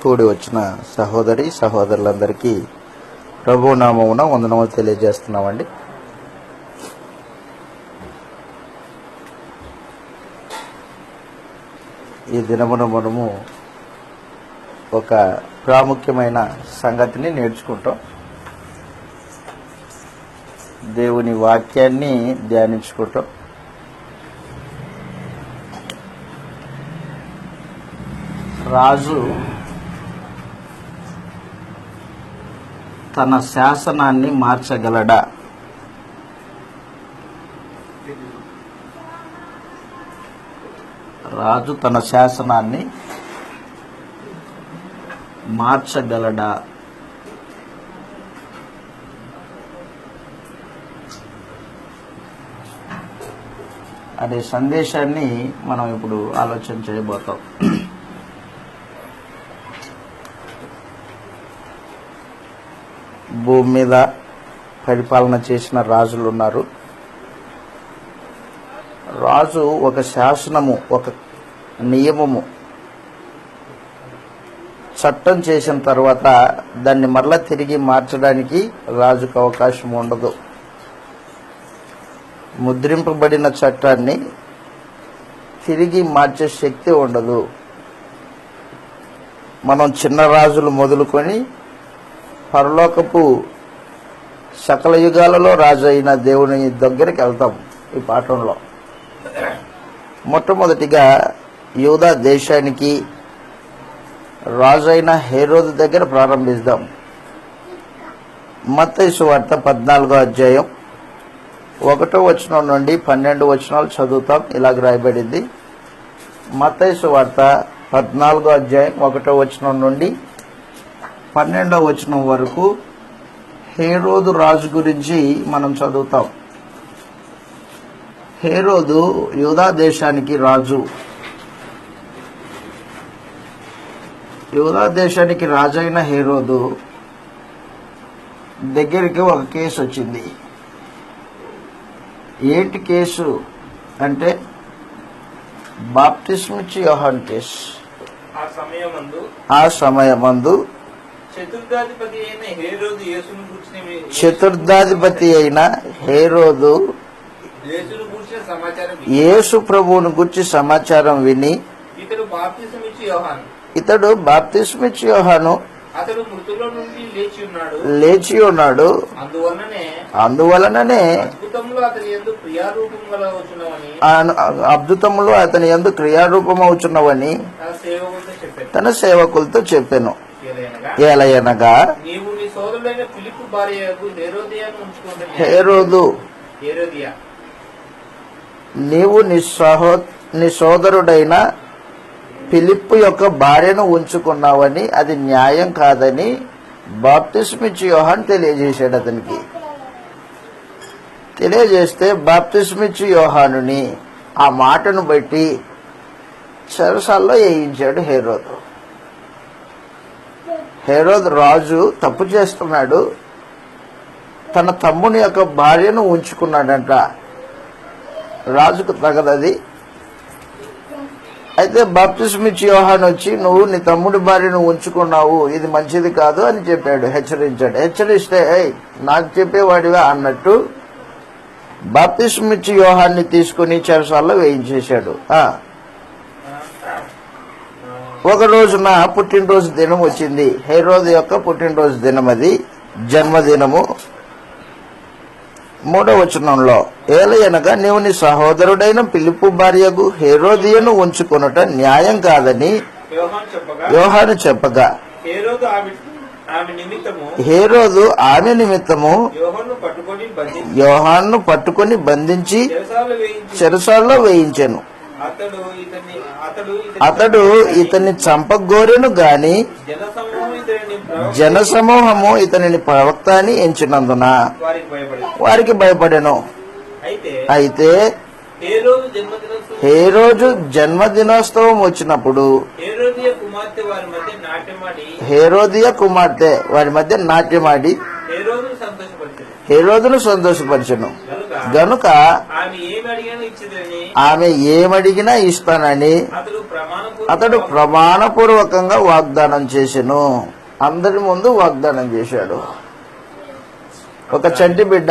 కూడి వచ్చిన సహోదరి సహోదరులందరికీ ప్రభు నామమున వందనములు తెలియజేస్తున్నామండి. ఈ దినమున మనము ఒక ప్రాముఖ్యమైన సంగతిని నేర్చుకుంటాం. దేవుని వాక్యాన్ని ధ్యానించుకుంటాం. రాజు తన శాసనాన్ని మార్చగలడా? రాజు తన శాసనాన్ని మార్చగలడా? అనే సందేశాన్ని మనం ఇప్పుడు ఆలోచన చేయబోతాం. భూమి మీద పరిపాలన చేసిన రాజులు ఉన్నారు. రాజు ఒక శాసనము, ఒక నియమము, చట్టం చేసిన తర్వాత దాన్ని మరలా తిరిగి మార్చడానికి రాజుకు అవకాశం ఉండదు. ముద్రింపబడిన చట్టాన్ని తిరిగి మార్చే శక్తి ఉండదు. మనం చిన్న రాజులు మొదలుకొని పరలోకపు సకల యుగాలలో రాజు అయిన దేవుని దగ్గరికి వెళ్తాం. ఈ పాఠంలో మొట్టమొదటిగా యూదా దేశానికి రాజు అయిన హేరోదు దగ్గర ప్రారంభిద్దాం. మత్తయి సువార్త 14వ అధ్యాయం 1వ వచనం నుండి 12 వచనాలు చదువుతాం. ఇలాగ రాయబడింది. మత్తయి సువార్త 14వ అధ్యాయం 1వ వచనం నుండి 12వ వచనం వరకు హేరోదు రాజు గురించి మనం చదువుతాం. హేరోదు యూదా దేశానికి రాజు. యూదా దేశానికి రాజు అయిన హేరోదు దగ్గరికి ఒక కేసు వచ్చింది. ఏంటి కేసు అంటే బాప్తిస్మిచ్చి యోహాను కేసు. ఆ సమయమందు చతుర్థాధిపతి అయిన హేరోదు యేసు ప్రభువును గూర్చి సమాచారం విని ఇతడు బాప్తిస్మిచ్చి యోహాను లేచి ఉన్నాడు, అందువలననే అద్భుతములు అతని యందు క్రియారూపమవుచున్నవని తన సేవకులతో చెప్పాను. ఏలయనగా హేరోదు, నీవు నీ సోదరుడైన ఫిలిప్పు యొక్క భార్యను ఉంచుకున్నావని అది న్యాయం కాదని బాప్తిస్మిచ్చి యోహాను తెలియజేశాడు. అతనికి తెలియజేస్తే బాప్తిస్మిచ్చి యోహానుని ఆ మాటను బట్టి చెరసాల్లో వేయించాడు హేరోదు. హేరోదు రాజు తప్పు చేస్తున్నాడు. తన తమ్ముని యొక్క భార్యను ఉంచుకున్నాడంట. రాజుకు తగదది. అయితే బాప్తిస్మిచ్చి యోహాను వచ్చి నువ్వు నీ తమ్ముడి భార్యను ఉంచుకున్నావు, ఇది మంచిది కాదు అని చెప్పాడు, హెచ్చరించాడు. హెచ్చరిస్తే నాకు చెప్పేవాడివా అన్నట్టు బాప్తిస్మిచ్చి యోహాన్ని తీసుకుని చెరసాల్లో వేయించేశాడు. ఒక రోజున పుట్టినరోజు దినం వచ్చింది. హేరోదు యొక్క పుట్టినరోజు దినం, అది జన్మదినము. 3వ వచనంలో ఏలయనగా నీవు నీ సహోదరుడైన ఫిలిప్పు భార్యకు హేరోదియను ఉంచుకొనుట న్యాయం కాదని యోహాను చెప్పగా హేరోదు ఆమె నిమిత్తము యోహాను పట్టుకొని బంధించి చెరసాల్లో వేయించెను. అతడు ఇతన్ని చంపగోరెను గాని జనసమూహము ఇతనిని ప్రవక్త అని ఎంచినందున వారికి భయపడెను. అయితే హేరోదు జన్మదినోత్సవం వచ్చినప్పుడు హేరోదియ కుమార్తె వారి మధ్య నాట్యమాడి హేరోదును సంతోషపరచెను. గనుక ఆమె ఏమడిగినా ఇస్తానని అతడు ప్రమాణపూర్వకంగా వాగ్దానం చేసెను. అందరి ముందు వాగ్దానం చేశాడు. ఒక చంటి బిడ్డ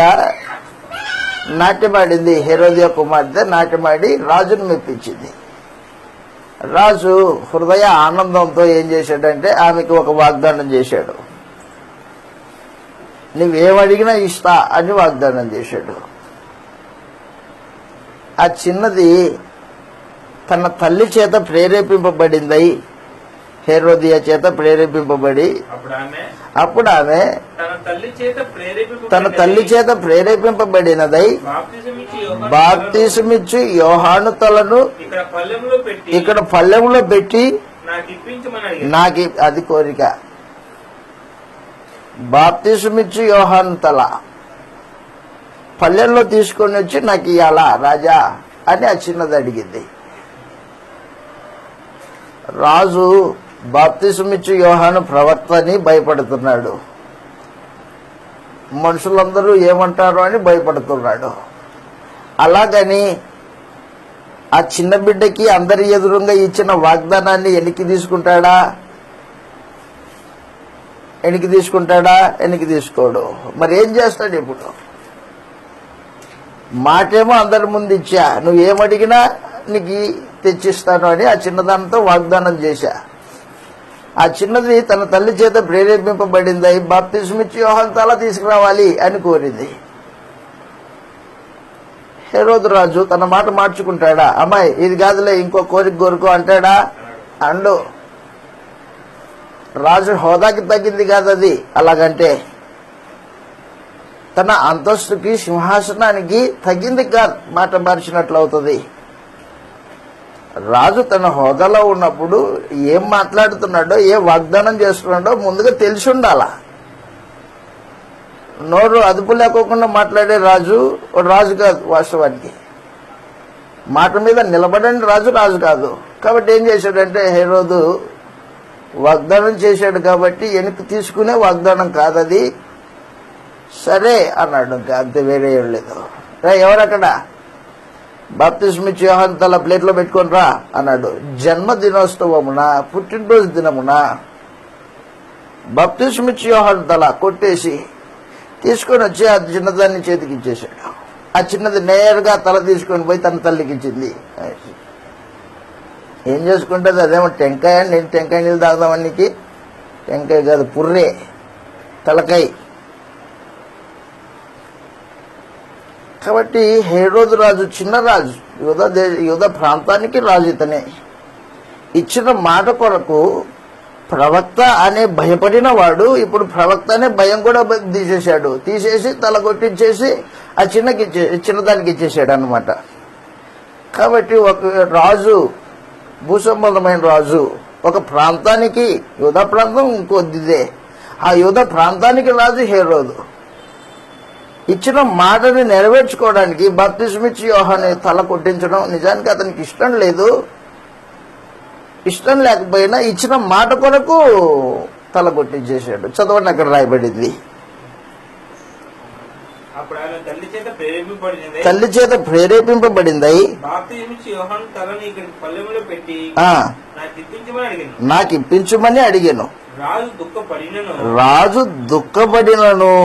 నాట్యమాడింది. హెరోదియ కుమార్తె నాట్యమాడి రాజును మెప్పించింది. రాజు హృదయ ఆనందంతో ఏం చేశాడంటే ఆమెకు ఒక వాగ్దానం చేశాడు. నువ్వేమడిగినా ఇస్తా అని వాగ్దానం చేశాడు. ఆ చిన్నది తన తల్లి చేత ప్రేరేపింపబడింది. హెరోదియ చేత ప్రేరేపింపబడి అప్పుడు ఆమె తన తల్లి చేత ప్రేరేపింపబడినదై బాప్తిసమిచ్చి యోహాను తలను ఇక్కడ పళ్ళెంలో పెట్టి నాకు అది కోరిక. బాప్తిసమిచ్చి యోహాను తల పల్లెల్లో తీసుకొని వచ్చి నాకు ఇయ్యాలా రాజా అని ఆ చిన్నది అడిగింది. రాజు బాప్తిసమిచ్చి యోహాను ప్రవక్త అని భయపడుతున్నాడు. మనుషులందరూ ఏమంటారో అని భయపడుతున్నాడు. అలాగని ఆ చిన్న బిడ్డకి అందరి ఎదురుగా ఇచ్చిన వాగ్దానాన్ని వెనక్కి తీసుకుంటాడా? వెనక్కి తీసుకోడు. మరి ఏం చేస్తాడు? ఇప్పుడు మాటేమో అందరి ముందు ఇచ్చా, నువ్వేమడిగినా నీకు తెచ్చిస్తాను అని ఆ చిన్నదానితో వాగ్దానం చేశా. ఆ చిన్నది తన తల్లి చేత ప్రేరేపింపబడింది. బాప్తిసమిచ్చి యోహాను తల తీసుకురావాలి అని కోరింది. హెరోదు రాజు తన మాట మార్చుకుంటాడా? అమ్మాయి ఇది కాదులే, ఇంకో కోరుకో అంటాడా? అండు. రాజు హోదాకి తగ్గింది కాదు అది. అలాగంటే తన అంతస్తుకి సింహాసనానికి తగ్గింది కాదు, మాట మార్చినట్లు అవుతుంది. రాజు తన హోదాలో ఉన్నప్పుడు ఏం మాట్లాడుతున్నాడో, ఏ వాగ్దానం చేస్తున్నాడో ముందుగా తెలిసి ఉండాలా. నోరు అదుపు లేకోకుండా మాట్లాడే రాజు కాదు. వాస్తవానికి మాట మీద నిలబడని రాజు కాదు. కాబట్టి ఏం చేశాడంటే హెరోదు వాగ్దానం చేశాడు కాబట్టి వెనక్కి తీసుకునే వాగ్దానం కాదది. సరే అన్నాడు. ఇంకా అంతే, వేరే ఏం లేదు. ఎవరక్కడ? బాప్తిసమిచ్చి యోహాను తల ప్లేట్లో పెట్టుకొని రా అన్నాడు. జన్మదినోత్సవమున, పుట్టినరోజు దినమున బాప్తిసమిచ్చి యోహాను తల కొట్టేసి తీసుకొని వచ్చి ఆ చిన్నదాన్ని చేతికి ఇచ్చేసాడు. ఆ చిన్నది నేరుగా తల తీసుకొని పోయి తన తల్లికి ఇచ్చింది. ఏం చేసుకుంటుంది? అదేమో టెంకాయ. నేను టెంకాయ నీళ్ళు తాగుదామని నీకు? టెంకాయ కాదు, పుర్రే, తలకాయ. కాబట్టి హెరోదు రాజు చిన్న రాజు, యూదా ప్రాంతానికి రాజు ఇతనే. ఇచ్చిన మాట కొరకు ప్రవక్త అనే భయపడిన వాడు ఇప్పుడు ప్రవక్త అనే భయం కూడా తీసేసి తల కొట్టించేసి ఆ చిన్నదానికి ఇచ్చేసాడు అన్నమాట. కాబట్టి ఒక రాజు, భూసంబంధమైన రాజు, ఒక ప్రాంతానికి, యూదా ప్రాంతం ఇంకొద్దిదే, ఆ యూదా ప్రాంతానికి రాజు హెరోదు. ఇచ్చిన మాటని నెరవేర్చుకోవడానికి బాప్తిసమిచ్చి యోహాను తల కొట్టించడం నిజానికి అతనికి ఇష్టం లేదు. ఇష్టం లేకపోయినా ఇచ్చిన మాట కొరకు తల కొట్టించేశాడు. చదవండి, అక్కడ రాయబడింది. తల్లి చేత ప్రేరేపింపబడింది. నాకు ఇప్పించమని అడిగాను. రాజు దుఃఖపడినను.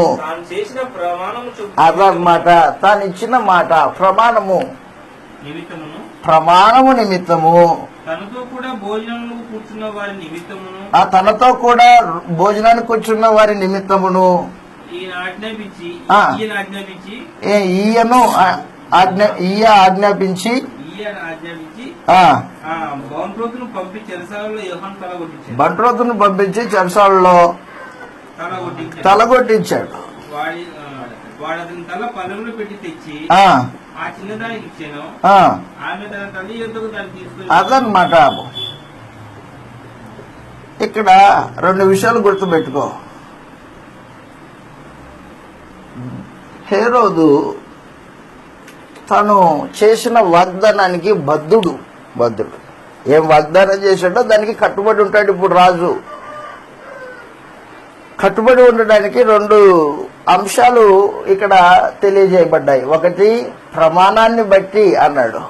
అదన్నమాట తాను ఇచ్చిన మాట, ప్రమాణము నిమిత్తము, తనతో కూడా భోజనానికి కూర్చున్న వారి నిమిత్తమును ఆజ్ఞాపించి బంట్రోతును పంపించి చెరసాలలో తలగొట్టించాడు. అదన్నమాట. ఇక్కడ రెండు విషయాలు గుర్తుపెట్టుకో. హెరోదు తను చేసిన వాగ్దానానికి బద్ధుడు. ఏం వాగ్దానం చేశాడో దానికి కట్టుబడి ఉంటాడు. ఇప్పుడు రాజు కట్టుబడి ఉండడానికి రెండు అంశాలు ఇక్కడ తెలియజేయబడ్డాయి. ఒకటి ప్రమాణాన్ని బట్టి అన్నాడు.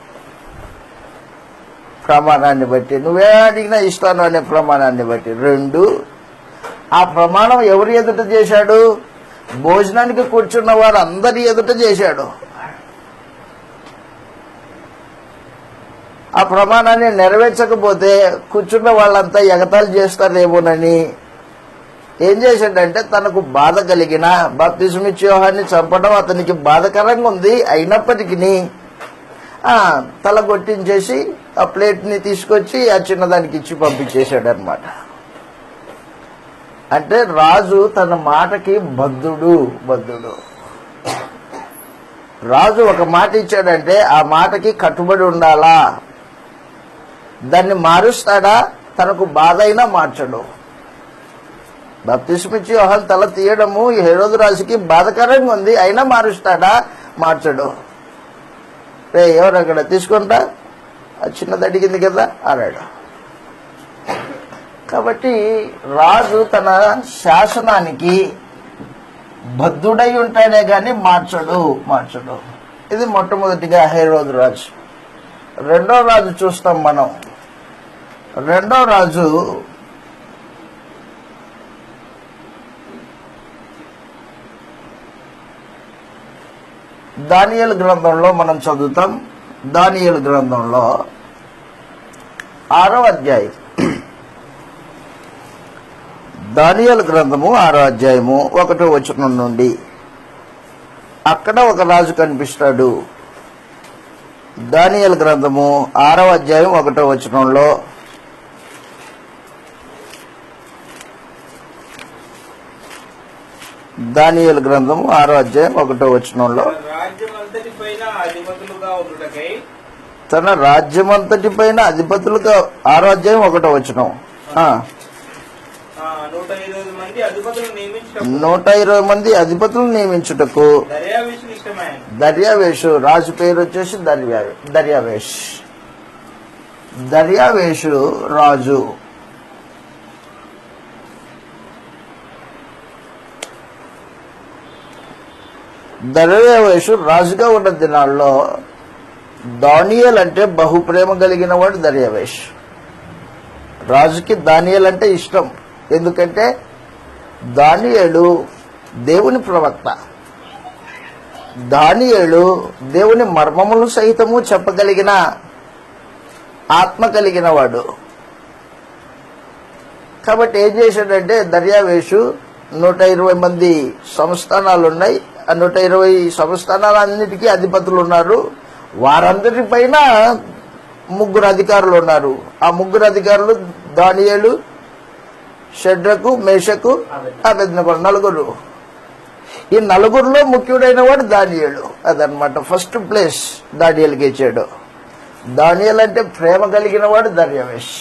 ప్రమాణాన్ని బట్టి, నువ్వే అడిగినా ఇస్తాను అనే ప్రమాణాన్ని బట్టి. 2, ఆ ప్రమాణం ఎవరి ఎదుట చేశాడు? భోజనానికి కూర్చున్న వారు అందరి ఎదుట చేశాడు. ఆ ప్రమాణాన్ని నెరవేర్చకపోతే కూర్చున్న వాళ్ళంతా ఎగతాళి చేస్తారేమోనని ఏం చేశాడంటే, తనకు బాధ కలిగిన బాప్తిస్మిచ్చి యోహాన్ని చంపడం అతనికి బాధకరంగా ఉంది అయినప్పటికీ తల కొట్టించేసి ఆ ప్లేట్ని తీసుకొచ్చి ఆ చిన్నదానికి ఇచ్చి పంపించేశాడు అనమాట. అంటే రాజు తన మాటకి బద్ధుడు. రాజు ఒక మాట ఇచ్చాడంటే ఆ మాటకి కట్టుబడి ఉండాలా. దాన్ని మారుస్తాడా? తనకు బాధ అయినా మార్చడు. బాప్తిస్మిచ్చి యోహాను తల తీయడము హేరోదు రాజుకి బాధకరంగా ఉంది అయినా మారుస్తాడా? మార్చడు. ఎవరు అక్కడ తీసుకుంటా, ఆ చిన్నది అడిగింది కదా అన్నాడు. కాబట్టి రాజు తన శాసనానికి బద్ధుడై ఉంటాడే గాని మార్చడు. ఇది మొట్టమొదటిగా హేరోదు రాజు. రెండో రాజు చూస్తాం మనం. రెండో రాజు దానియేలు గ్రంథంలో మనం చదువుతాం. దానియేలు గ్రంథంలో 6వ అధ్యాయం. దానియేలు గ్రంథము 6వ అధ్యాయము 1వ వచనం నుండి అక్కడ ఒక రాజు కనిపిస్తాడు. దానియేలు గ్రంథము 6వ అధ్యాయం 1వ వచనంలో దానియేలు గ్రంథము 6వ అధ్యాయం 1వ వచనంలో తన రాజ్యమంతటి పైన అధిపతులుగా 6వ అధ్యాయం 1వ వచనం 120 మంది అధిపతులను నియమించుటకు దర్యావేషు రాజు పేరు వచ్చేసి దర్యావేషు రాజు. దర్యావేషు రాజుగా ఉన్న దినాల్లో దానియేలు అంటే బహుప్రేమ కలిగిన వాడు దర్యావేషు. రాజుకి దానియేలు అంటే ఇష్టం. ఎందుకంటే దానియేలు దేవుని ప్రవక్త. దానియేలు దేవుని మర్మములు సహితము చెప్పగలిగిన ఆత్మ కలిగిన వాడు. కాబట్టి ఏం చేశాడంటే దర్యావేషు 120 మంది సంస్థానాలు ఉన్నాయి. ఆ 120 సంస్థానాలన్నిటికీ అధిపతులు ఉన్నారు. వారందరిపైన 3 అధికారులు ఉన్నారు. ఆ 3 అధికారులు దానియేలు, షడ్రకు, మేషకు, అబేద్నెగో, 4. ఈ 4లో ముఖ్యుడైన వాడు దానియేలు. అదనమాట ఫస్ట్ ప్లేస్ దానియేలుకి ఇచ్చాడు. దానియేలు అంటే ప్రేమ కలిగిన వాడు దర్యావేష్.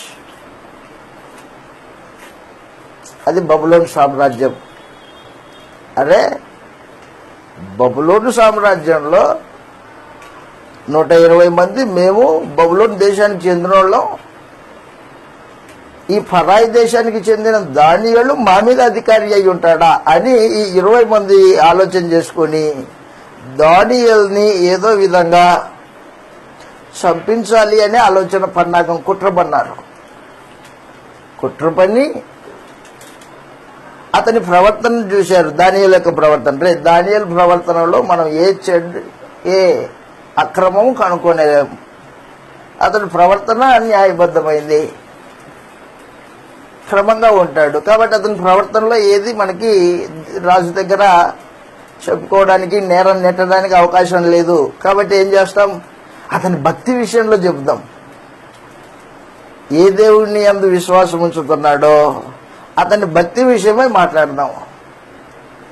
అది బబులోను సామ్రాజ్యం. అరే బబులోను సామ్రాజ్యంలో 120 మంది మేము బబులోను దేశానికి చెందిన వాళ్ళం. ఈ పరాయి దేశానికి చెందిన దానియేలు మా మీద అధికారి అయి ఉంటాడా అని ఈ 20 మంది ఆలోచన చేసుకుని దానియేలుని ఏదో విధంగా చంపించాలి అనే ఆలోచన పన్నాగం కుట్ర పన్నారు. కుట్ర పన్ని అతని ప్రవర్తన చూశారు. దానియేలు యొక్క ప్రవర్తన. దానియేలు ప్రవర్తనలో మనం ఏ అక్రమం కనుక్కోలేము. అతని ప్రవర్తన న్యాయబద్ధమైంది, క్రమంగా ఉంటాడు. కాబట్టి అతని ప్రవర్తనలో ఏది మనకి రాజు దగ్గర చెప్పుకోవడానికి, నేరం నెట్టడానికి అవకాశం లేదు. కాబట్టి ఏం చేస్తాం, అతని భక్తి విషయంలో చెబుదాం. ఏ దేవుడిని యందు విశ్వాసం ఉంచుతున్నాడో అతని భక్తి విషయమై మాట్లాడదాం.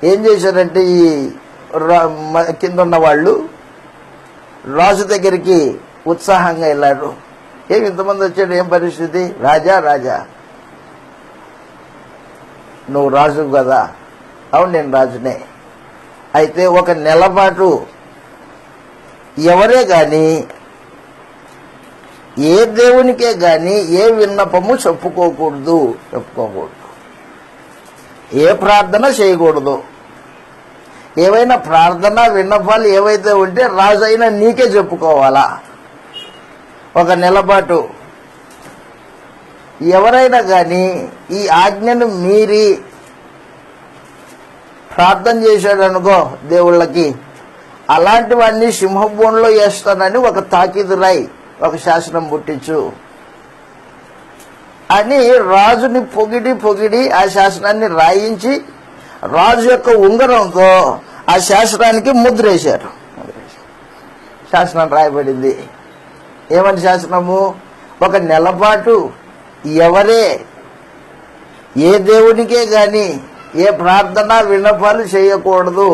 ఏం చేశారంటే ఈ కింద ఉన్న వాళ్ళు రాజు దగ్గరికి ఉత్సాహంగా వెళ్ళారు. ఏమి ఇంతమంది వచ్చాడు, ఏం పరిస్థితి? రాజా రాజా నువ్వు రాజు కదా? అవును నేను రాజునే. అయితే ఒక నెల పాటు ఎవరే గాని ఏ దేవునికే గాని ఏ విన్నపము చెప్పుకోకూడదు, ఏ ప్రార్థన చేయకూడదు. ఏవైనా ప్రార్థన విన్నపాలు ఏవైతే ఉంటే రాజు అయినా నీకే చెప్పుకోవాలా. ఒక నెల పాటు ఎవరైనా కానీ ఈ ఆజ్ఞను మీరి ప్రార్థన చేశాడు అనుకో దేవుళ్ళకి, అలాంటివన్నీ సింహభూమిలో వేస్తానని ఒక తాకీదు రాయి, ఒక శాసనం పుట్టించు అని రాజుని పొగిడి ఆ శాసనాన్ని రాయించి రాజు యొక్క ఉంగరంతో ఆ శాసనానికి ముద్రేశారు. శాసనం రాయబడింది. ఏమని శాసనము? ఒక నెలపాటు ఏ దేవునికే గాని ఏ ప్రార్థన విన్నపాలు చేయకూడదు,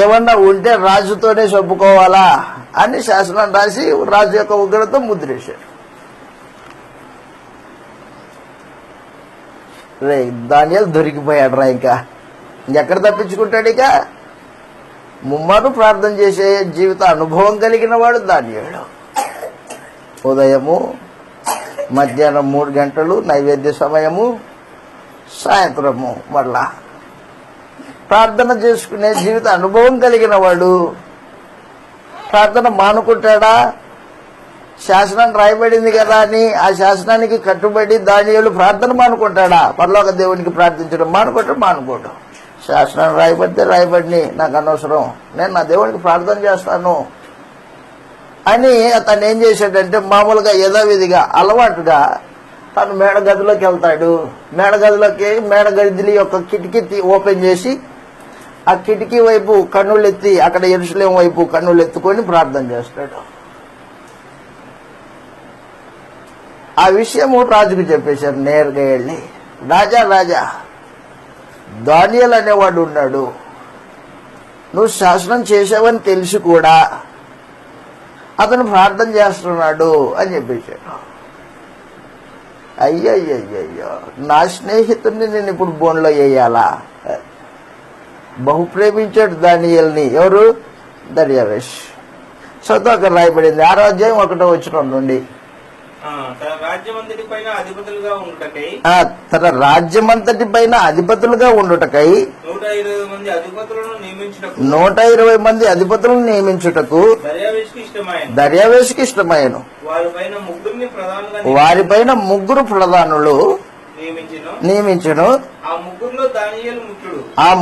ఏమన్నా ఉంటే రాజుతోనే చెప్పుకోవాలా అని శాసనం రాసి రాజు యొక్క ఉగ్రతో ముద్రేశారు. రే దానియేలు దొరికిపోయాడు రా. ఇంకా ఎక్కడ తప్పించుకుంటాడు? ఇక ముమ్మారు ప్రార్థన చేసే జీవిత అనుభవం కలిగిన వాడు దానియేలు. ఉదయము, మధ్యాహ్నం 3 గంటలు నైవేద్య సమయము, సాయంత్రము మళ్ళా ప్రార్థన చేసుకునే జీవిత అనుభవం కలిగిన వాడు ప్రార్థన మానుకుంటాడా? శాసనం రాయబడింది కదా అని ఆ శాసనానికి కట్టుబడి దానియేలు ప్రార్థన మానుకుంటాడా? పరలోక దేవునికి ప్రార్థించడం మానుకోడు. శాసనం రాయబడితే రాయబడిని, నాకు అనవసరం, నేను నా దేవునికి ప్రార్థన చేస్తాను అని అతను ఏం చేశాడంటే మామూలుగా యథావిధిగా అలవాటుగా తను మేడగదిలోకి వెళ్తాడు. మేడగది యొక్క కిటికీ ఓపెన్ చేసి ఆ కిటికీ వైపు కన్నులెత్తి అక్కడ యెరూషలేము వైపు కన్నులు ఎత్తుకొని ప్రార్థన చేస్తాడు. ఆ విషయము రాజుకు చెప్పేశారు నేరుగా వెళ్ళి, రాజా దానియేలు అనేవాడు ఉన్నాడు, నువ్వు శాసనం చేసావని తెలిసి కూడా అతను ప్రార్థన చేస్తున్నాడు అని చెప్పేశాడు. అయ్యయ్యో, నా స్నేహితుడిని నేను ఇప్పుడు బోన్లో వేయాలా? బహు ప్రేమించాడు దానియేలుని. ఎవరు? దర్యావేష్. చదువు అక్కడ రాయబడింది 6వ అధ్యాయం 1వ వచనం నుండి. తన రాజ్యమంతటి పైన అధిపతులుగా ఉండుటకై 120 మంది అధిపతులను నియమించుటకు దర్యావేషుకి ఇష్టమాయెను. వారిపైన 3 ప్రధానులు నియమించును. ఆ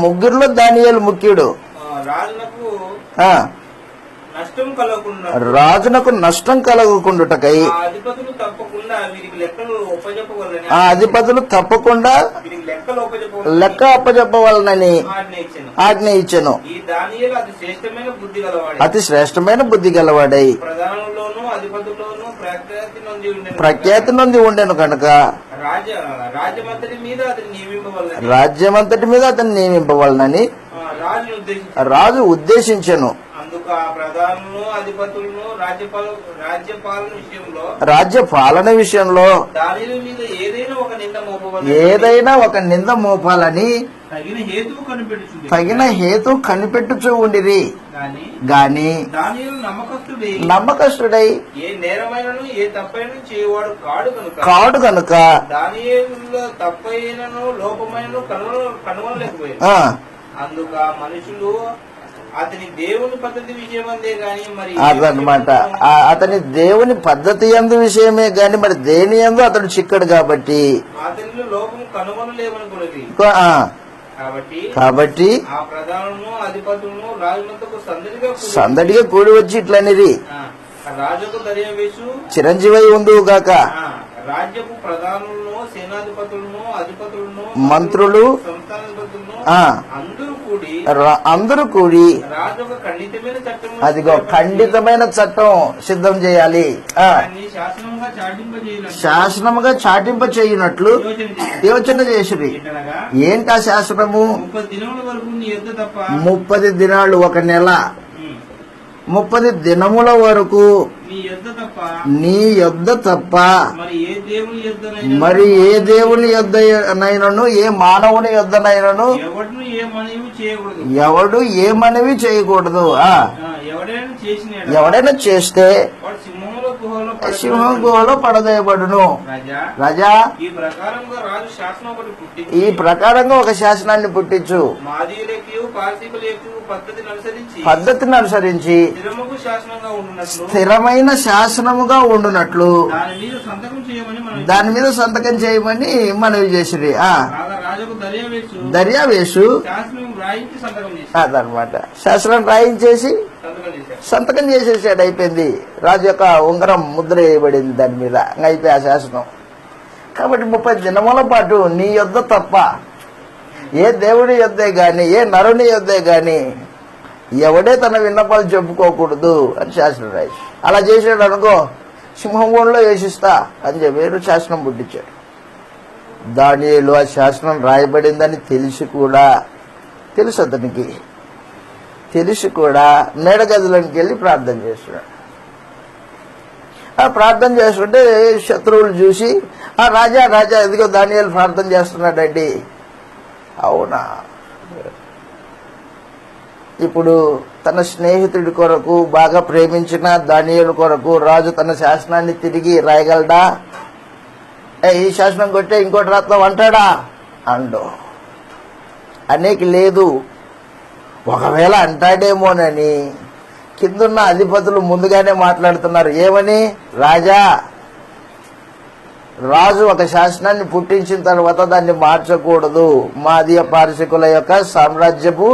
ముగ్గురులో దానియేలు ముఖ్యుడు. రాజునకు నష్టం కలగకుండుటకై ఆ అధిపతులు తప్పకుండా లెక్క అప్పజెప్పవలనని ఆజ్ఞ ఇచ్చెను. అతి శ్రేష్టమైన బుద్ధి గలవాడై ప్రఖ్యాతి నొంది ఉండెను కనుక రాజ్యమంతటి మీద అతన్ని నియమింపవలనని రాజు ఉద్దేశించెను. రాజ్య పాలన విషయంలో ఏదైనా ఒక నింద మోపాలని తగిన హేతు కనిపెట్టుచూ ఉండిరి. గాని నమ్మకస్తుడై కాడు కనుక అతని దేవుని పద్ధతి విషయమందే గాని మరి అదనమాట. అతని దేవుని పద్ధతి యందు విషయమే గాని మరి దేని యందు అతడు చిక్కడు కాబట్టి అతనిలో లోపం కనుగొనలేమనుకున్నది. కాబట్టి ఆ ప్రధానులను అధిపతులను రాజునకు సందడిగా కూడి వచ్చి ఇట్లనేది, రాజుకు దర్యావేషు చిరంజీవై ఉండువు గాక. రాజ్యపు ప్రధానులను, సేనాధిపతులను, అధిపతులను, మంత్రులు, అందరూ కూడి అదిగో ఖండితమైన చట్టం సిద్ధం చేయాలి. శాసనముగా చాటింప చేయునట్లు యోచన చేసిరి. ఏంటి ఆ శాసనము? 30 దినాలు, 1 నెల, 30 దినముల వరకు నీ యొద్ద తప్ప మరి ఏ దేవుని యొద్దనైనను ఏ మానవుని యొద్దనైనను ఎవడు ఏ మనవి చేయకూడదు. ఎవడైనా చేస్తే సింహం గుహలో పడదేయబడును. రాజా రాజా ఈ ప్రకారంగా రాజు శాసనం ఒకటి పుట్టించి ఈ ప్రకారంగా ఒక శాసనాన్ని పుట్టించు, మాదీయులకు పారసీకులకు పద్ధతిని అనుసరించి స్థిరముకు శాసనంగా ఉండునట్లు స్థిరమైన శాసనముగా ఉండునట్లు దాని మీద సంతకం చేయమని మనం దాని మీద సంతకం చేయమని మనవి చేసిరి. రాజుకు దర్యావేషు శాసనం రాయించి సంతకం చేసి అదనమాట. శాసనం రాయించేసి సంతకం చేశారు. సంతకం చేసేసాడు. అయిపోయింది. రాజు యొక్క ఉంగరం ముద్ర వేయబడింది దాని మీద. అయిపోయి ఆ శాసనం. కాబట్టి 30 దినముల పాటు నీ యొద్ద తప్ప ఏ దేవుడి యొద్దే గాని ఏ నరుని యొద్దే గాని ఎవడే తన విన్నపాలు చెప్పుకోకూడదు అని శాసనం రాయి. అలా చేసాడు అనుకో, సింహంలో వేసిస్తా అని చెప్పి శాసనం పుట్టించాడు. దానియేలు ఆ శాసనం రాయబడిందని తెలుసు అతనికి తెలిసి కూడా మేడగదిలోకి వెళ్ళి ప్రార్థన చేస్తున్నాడు. ఆ ప్రార్థన చేస్తుంటే శత్రువులు చూసి, రాజా రాజా ఇదిగో దానియేలు ప్రార్థన చేస్తున్నాడండి. అవునా? ఇప్పుడు తన స్నేహితుడి కొరకు బాగా ప్రేమించిన దానియేలు కొరకు రాజు తన శాసనాన్ని తిరిగి రాయగలడా? ఈ శాసనం కొట్టే ఇంకోటి రాత్రం అంటాడా? అండు అనేకి లేదు. ఒకవేళ అంటాడేమోనని కిందున్న అధిపతులు ముందుగానే మాట్లాడుతున్నారు. ఏమని? రాజు ఒక శాసనాన్ని పుట్టించిన తర్వాత దాన్ని మార్చకూడదు. మాదీయ పారసీకుల యొక్క సామ్రాజ్యపు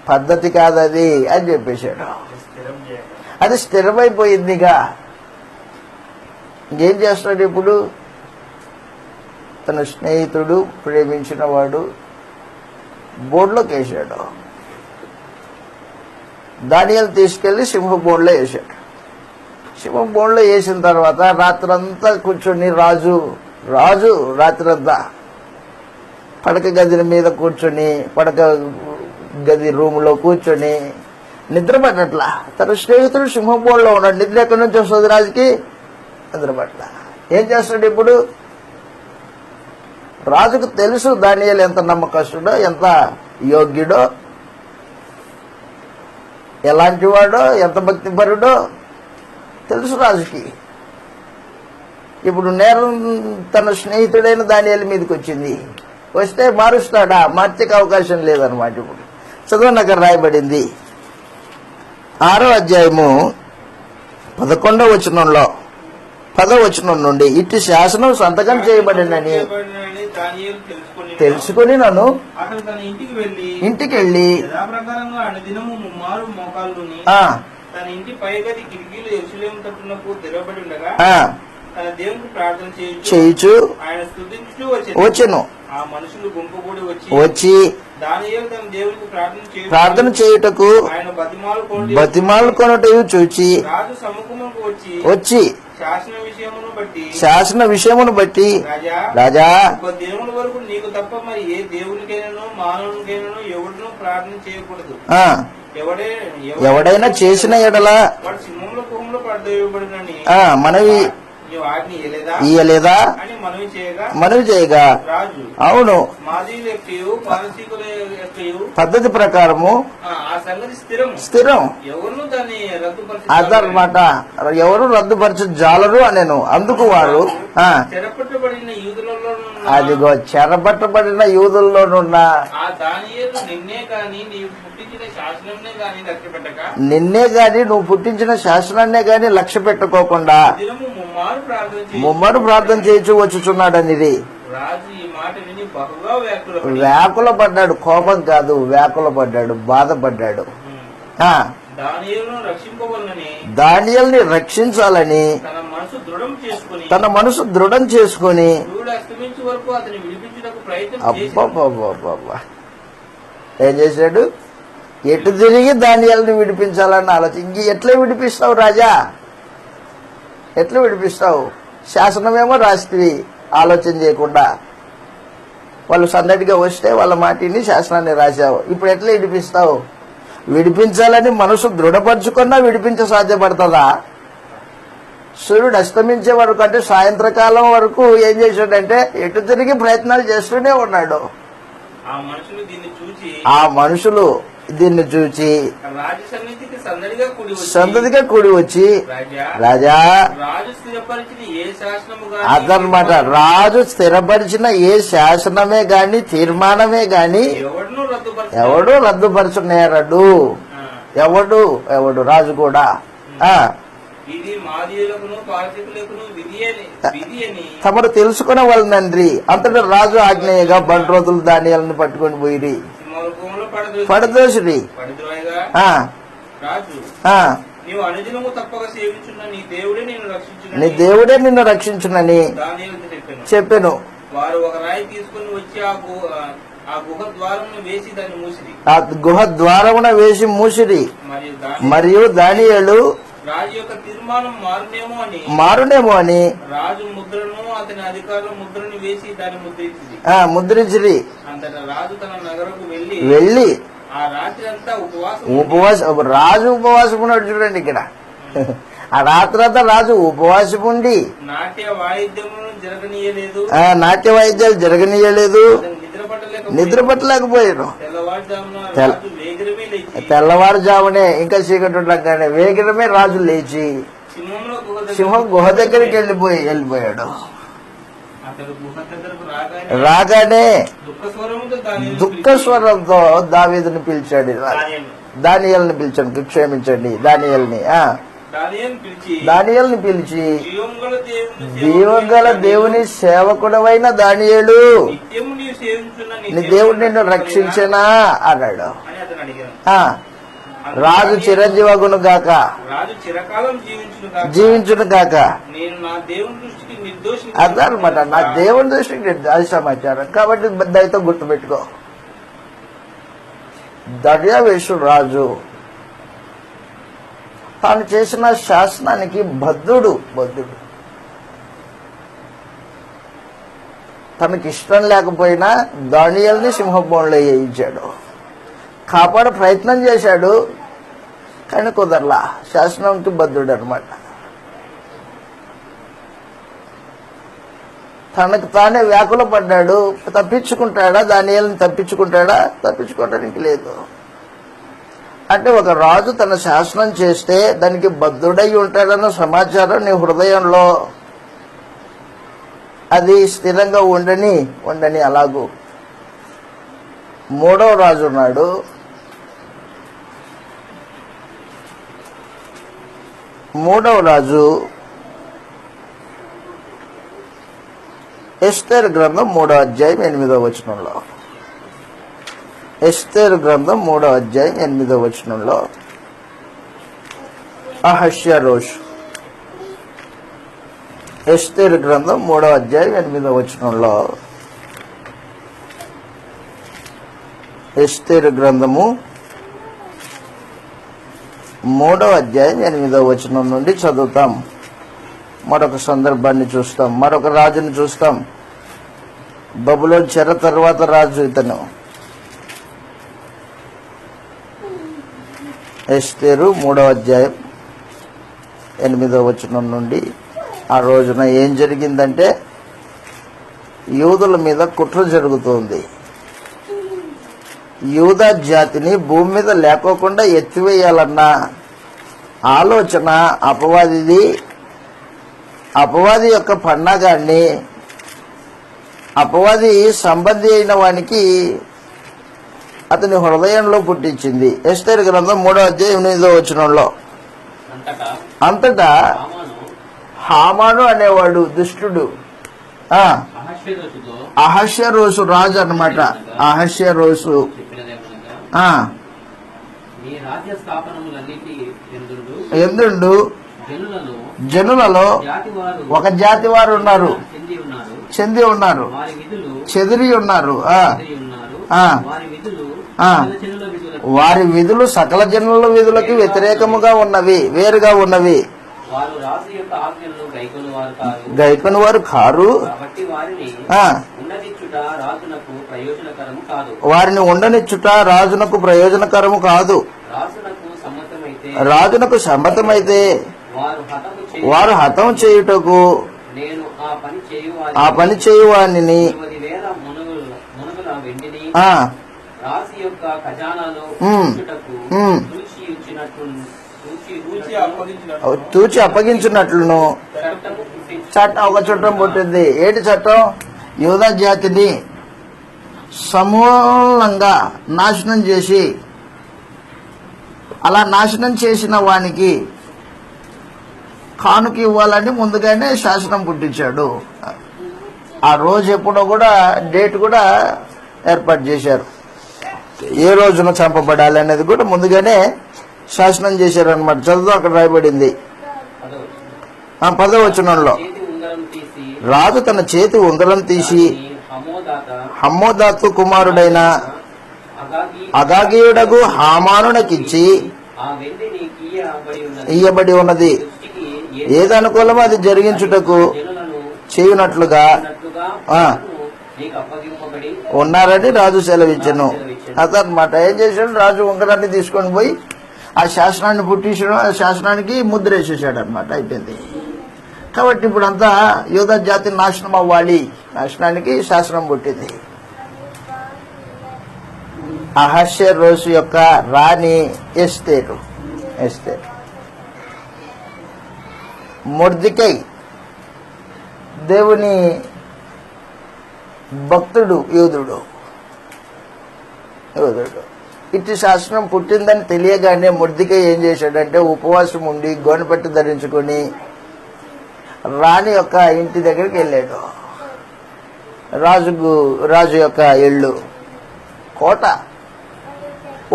పద్ధతి కాదది అని చెప్పేశాడు. అది స్థిరమైపోయిందిగా. ఇంకేం చేస్తాడు ఇప్పుడు? తన స్నేహితుడు ప్రేమించిన వాడు బోర్డులోకి వేసాడు. దానియేలు తీసుకెళ్లి సింహ బోర్డులో వేసాడు. సింహ బోర్డులో వేసిన తర్వాత రాత్రంతా కూర్చొని రాజు రాత్రంతా పడక గది మీద కూర్చొని, పడక గది రూములో కూర్చొని నిద్ర పట్టట్లా. తన స్నేహితుడు సింహ బోర్డులో ఉన్నాడు. నిద్ర ఎక్కడి నుంచి వస్తుంది రాజుకి? నిద్ర పట్ల. ఏం చేస్తాడు ఇప్పుడు? రాజుకు తెలుసు దానియేలు ఎంత నమ్మకస్తుడో, ఎంత యోగ్యుడో, ఎలాంటి వాడో, ఎంత భక్తిపరుడో తెలుసు రాజుకి. ఇప్పుడు నేరం తన స్నేహితుడైన దానియేలు మీదకి వచ్చింది. వస్తే మారుస్తాడా? మార్చే అవకాశం లేదనమాట. ఇప్పుడు చదువు అక్కడ రాయబడింది 6వ అధ్యాయము 11వ వచనంలో 10వ వచనం నుండి, ఇట్టి శాసనం సంతకం చేయబడినని తెలుసుకుని నన్ను అతడు తన ఇంటికి వెళ్ళి యథాప్రకారంగా అనుదినము ముమ్మారు మోకాళ్ళుని తన ఇంటి పైగది కిటికీలు యెరూషలేము తట్టునకు తెరవబడి ఉండగా తన దేవునికి ప్రార్థన చేయుచు ఆయన స్తుతించుచూ వచ్చెను. ఆ మనుషులు గుంపుకూడి వచ్చి దానియేలు తన దేవునికి ప్రార్థన చేయుటకు ఆయన బతిమాలుకొనుటయు చూచి రాజు సముఖమునకు వచ్చి శాసన విషయమును బట్టి రాజా దేవుని వరకు నీకు తప్ప మరి ఏ దేవునికైనా మానవునికైనా ఎవడునూ ప్రార్థన చేయకూడదు. ఎవడైనా చేసిన ఎడల వాడు సింహంలో కుహంలో పడదోయబడినని మనవి ఇయ్యలేదా అని మనవి చేయగా, అవును పద్ధతి ప్రకారము స్థిరం అదనమాట. ఎవరు రద్దుపరచ జాలరు అనేను. అందుకు వారు అదిగో చెరపట్టబడిన యూదుల్లోనున్న నిన్నే గాని నువ్వు పుట్టించిన శాసనాన్నే గాని లక్ష్య పెట్టుకోకుండా ముమ్మరు ప్రార్థన చేయించు వచ్చుచున్నాడనిది. వ్యాకుల పడ్డాడు. కోపం కాదు, వ్యాకుల పడ్డాడు, బాధపడ్డాడు. దానియేలుని రక్షించాలని తన మనసు దృఢం చేసుకుని అబ్బబ్బబ్బబ్బబ్బా ఏం చేశాడు? ఎటు తిరిగి దానియేలుని విడిపించాలని ఆలోచన. ఇంక ఎట్లా విడిపిస్తావు రాజా? ఎట్లా విడిపిస్తావు? శాసనమేమో రాస్తివి ఆలోచన చేయకుండా. వాళ్ళు సందడిగా వస్తే వాళ్ళ మాటిని శాసనాన్ని రాశావు. ఇప్పుడు ఎట్లా విడిపిస్తావు? విడిపించాలని మనసు దృఢపరచుకున్నా విడిపించ సాధ్యపడుతుందా? సూర్యుడు అస్తమించే వరకు అంటే సాయంత్రకాలం వరకు ఏం చేశాడంటే ఎటు తిరిగి ప్రయత్నాలు చేస్తూనే ఉన్నాడు. ఆ మనుషులు దీన్ని చూచి రాజు సన్నిధికి సందడిగా కూడి వచ్చి రాజా రాజు స్థిరపరిచిన ఏ శాసనము అదనమాట, రాజు స్థిరపరిచిన ఏ శాసనమే గాని తీర్మానమే గాని ఎవడు రద్దుపరచునేరడు. ఎవడు రాజు కూడా. ఇది మాదీయులకును పారసీకులకును విధి అని తమరు తెలుసుకునే వాళ్ళనండ్రి. అంతటా రాజు ఆజ్ఞేయగా బండ్రోతులు దానియాలను పట్టుకొని పోయిరి పడదోసిరి. రాజు నీవు అనుదినము తప్పక సేవించున్న నీ దేవుడే నిన్ను రక్షించునని చెప్పెను. వారు ఒక రాయి తీసుకుని వచ్చి ఆ గుహ ద్వారమును వేసి దాన్ని మూసిరి. ఆ గుహ ద్వారమున వేసి మూసిరి. మరియు దానియేలు రాజు యొక్క తీర్మానం మారునేమో అని రాజు ముద్రను అతని అధికారుల ముద్రను వేసి దాన్ని ముద్రించిరి. అంతటా రాజు తన నగరకు వెళ్లి ఆ రాత్రి అంతా రాజు ఉపవాసం ఉన్నాడు చూడండి ఇక్కడ. ఆ రాత్రి అంతా రాజు ఉపవాసం ఉండి నాట్య వాయిద్యాలు జరగనీయలేదు. నిద్ర పట్టలేకపోయారు. తెల్లవారుజామునే ఇంకా చీకటి ఉండగానే వేగరమే రాజు లేచి సింహం గుహ దగ్గరికి వెళ్ళిపోయాడు. రాగానే దుఃఖ స్వరంతో దావీదుని పిలిచాడు. దానియేలుని పిలిచాడు. క్షమించండి, దానియేలుని పిలిచి జీవంగల దేవుని సేవకుడవైన దానియేలు, నీ దేవుడు నిన్ను రక్షించనా అన్నాడు. రాజు చిరంజీవగును గాక, జీవించును గాక. అదనమాట, నా దేవుని దృష్టికి అది సమాచారం. కాబట్టి దయతో గుర్తుపెట్టుకో. దర్యావేషు రాజు తాను చేసిన శాసనానికి బద్ధుడు. తనకి ఇష్టం లేకపోయినా దానియేలుని సింహబోన్లో వేయించాడు. కాపాడ ప్రయత్నం చేశాడు, కానీ కుదరలా. శాసనంకి బద్ధుడు అనమాట. తనకు తానే వ్యాకుల పడ్డాడు. తప్పించుకుంటాడా దానియేలుని? తప్పించుకోవడానికి లేదు. అంటే ఒక రాజు తన శాసనం చేస్తే దానికి బద్ధుడై ఉంటాడన్న సమాచారం నీ హృదయంలో అది స్థిరంగా ఉండని అలాగూ. మూడవ రాజు ఉన్నాడు. మూడవ రాజు ఎస్తేరు గ్రంథం 3వ అధ్యాయం 8వ వచనంలో. ఎస్తేరు గ్రంథం 3వ అధ్యాయం 8వ వచనంలో అహష్వేరోషు. ఎస్తేరు గ్రంథం 3వ అధ్యాయం 8వ వచనంలో ఎస్తేరు గ్రంథము 3వ అధ్యాయం 8వ వచనం నుండి చదువుతాం. మరొక సందర్భాన్ని చూస్తాం, మరొక రాజుని చూస్తాం. బబులోను చెర తర్వాత రాజు ఇతను. ఎస్తేరు 3వ అధ్యాయం 8వ వచనం నుండి. ఆ రోజున ఏం జరిగిందంటే యూదుల మీద కుట్ర జరుగుతోంది. యూదా జాతిని భూమి మీద లేకోకుండా ఎత్తివేయాలన్న ఆలోచన అపవాదిది. అపవాది యొక్క పన్నాగాన్ని అపవాది సంబంధి అయిన వానికి అతని హృదయంలో పుట్టించింది. ఎస్తేరు గ్రంథం 3వ అధ్యాయం 8వ వచనంలో అంతటా హామాను అనేవాడు దుష్టుడు, అహష్వేరోషు రాజు అన్నమాట. అహష్వేరోషు ఎందుండు జనులలో ఒక జాతి వారు ఉన్నారు, చెంది ఉన్నారు, చెదిరి ఉన్నారు. వారి విధులు సకల జనుల విధులకి వ్యతిరేకముగా ఉన్నవి, వేరుగా ఉన్నవి. గైకొని వారు కారు. వారిని ఉండనిచ్చుట రాజునకు ప్రయోజనకరము కాదు. రాజునకు సమ్మతమైతే వారు హతం చేయుటకు ఆ పని చేయువాని రాశి యొక్క ఖజానాలో ఉమ్. ఉంచుటకు ఉమ్. తూచి అప్పగించినట్లును చట్టము పుట్టించు. చట్టం ఒక చట్టం పుట్టింది. ఏంటి చట్టం? యూదా జాతిని సమూలంగా నాశనం చేసి, అలా నాశనం చేసిన వానికి కానుక ఇవ్వాలని ముందుగానే శాసనం పుట్టించాడు. ఆ రోజు ఎప్పుడో కూడా డేట్ కూడా ఏర్పాటు చేశారు. ఏ రోజున చంపబడాలి అనేది కూడా ముందుగానే శాసనం చేశారు అనమాట. చదువు అక్కడ రాయబడింది 10వ వచనంలో. చేతి ఉంగరం తీసి రాజు తన చేతి ఉంగరం తీసి దానిని హమ్మోదాతు కుమారుడైన అగాగీయుడగు హామానునకిచ్చి ఆ వెండిని ఇయ్యబడి ఉన్నది, దృష్టికి ఏది అనుకూలమో అది జరిగించుటకు జనులను చేయునట్లుగా ఆ, నీకు అప్పగింపబడి ఉన్నారని రాజు సెలవిచ్చను. అదనమాట. ఏం చేశాడు? రాజు ఉంగరాన్ని తీసుకొని పోయి ఆ శాసనాన్ని పుట్టించడం, ఆ శాసనానికి ముద్ర వేసేసాడు అనమాట. అయిపోయింది. కాబట్టి ఇప్పుడంతా యూదా జాతి నాశనం అవ్వాలి, నాశనానికి శాసనం పుట్టింది. అహష్వేరోషు యొక్క రాణి ఎస్తేరు. మొర్దెకై దేవుని భక్తుడు, యూదుడు. ఇటు శాసనం పుట్టిందని తెలియగానే మొర్దెకై ఏం చేశాడంటే ఉపవాసం ఉండి గోనెపట్టు ధరించుకొని రాణి యొక్క ఇంటి దగ్గరికి వెళ్ళాడు. రాజు యొక్క ఇల్లు కోట,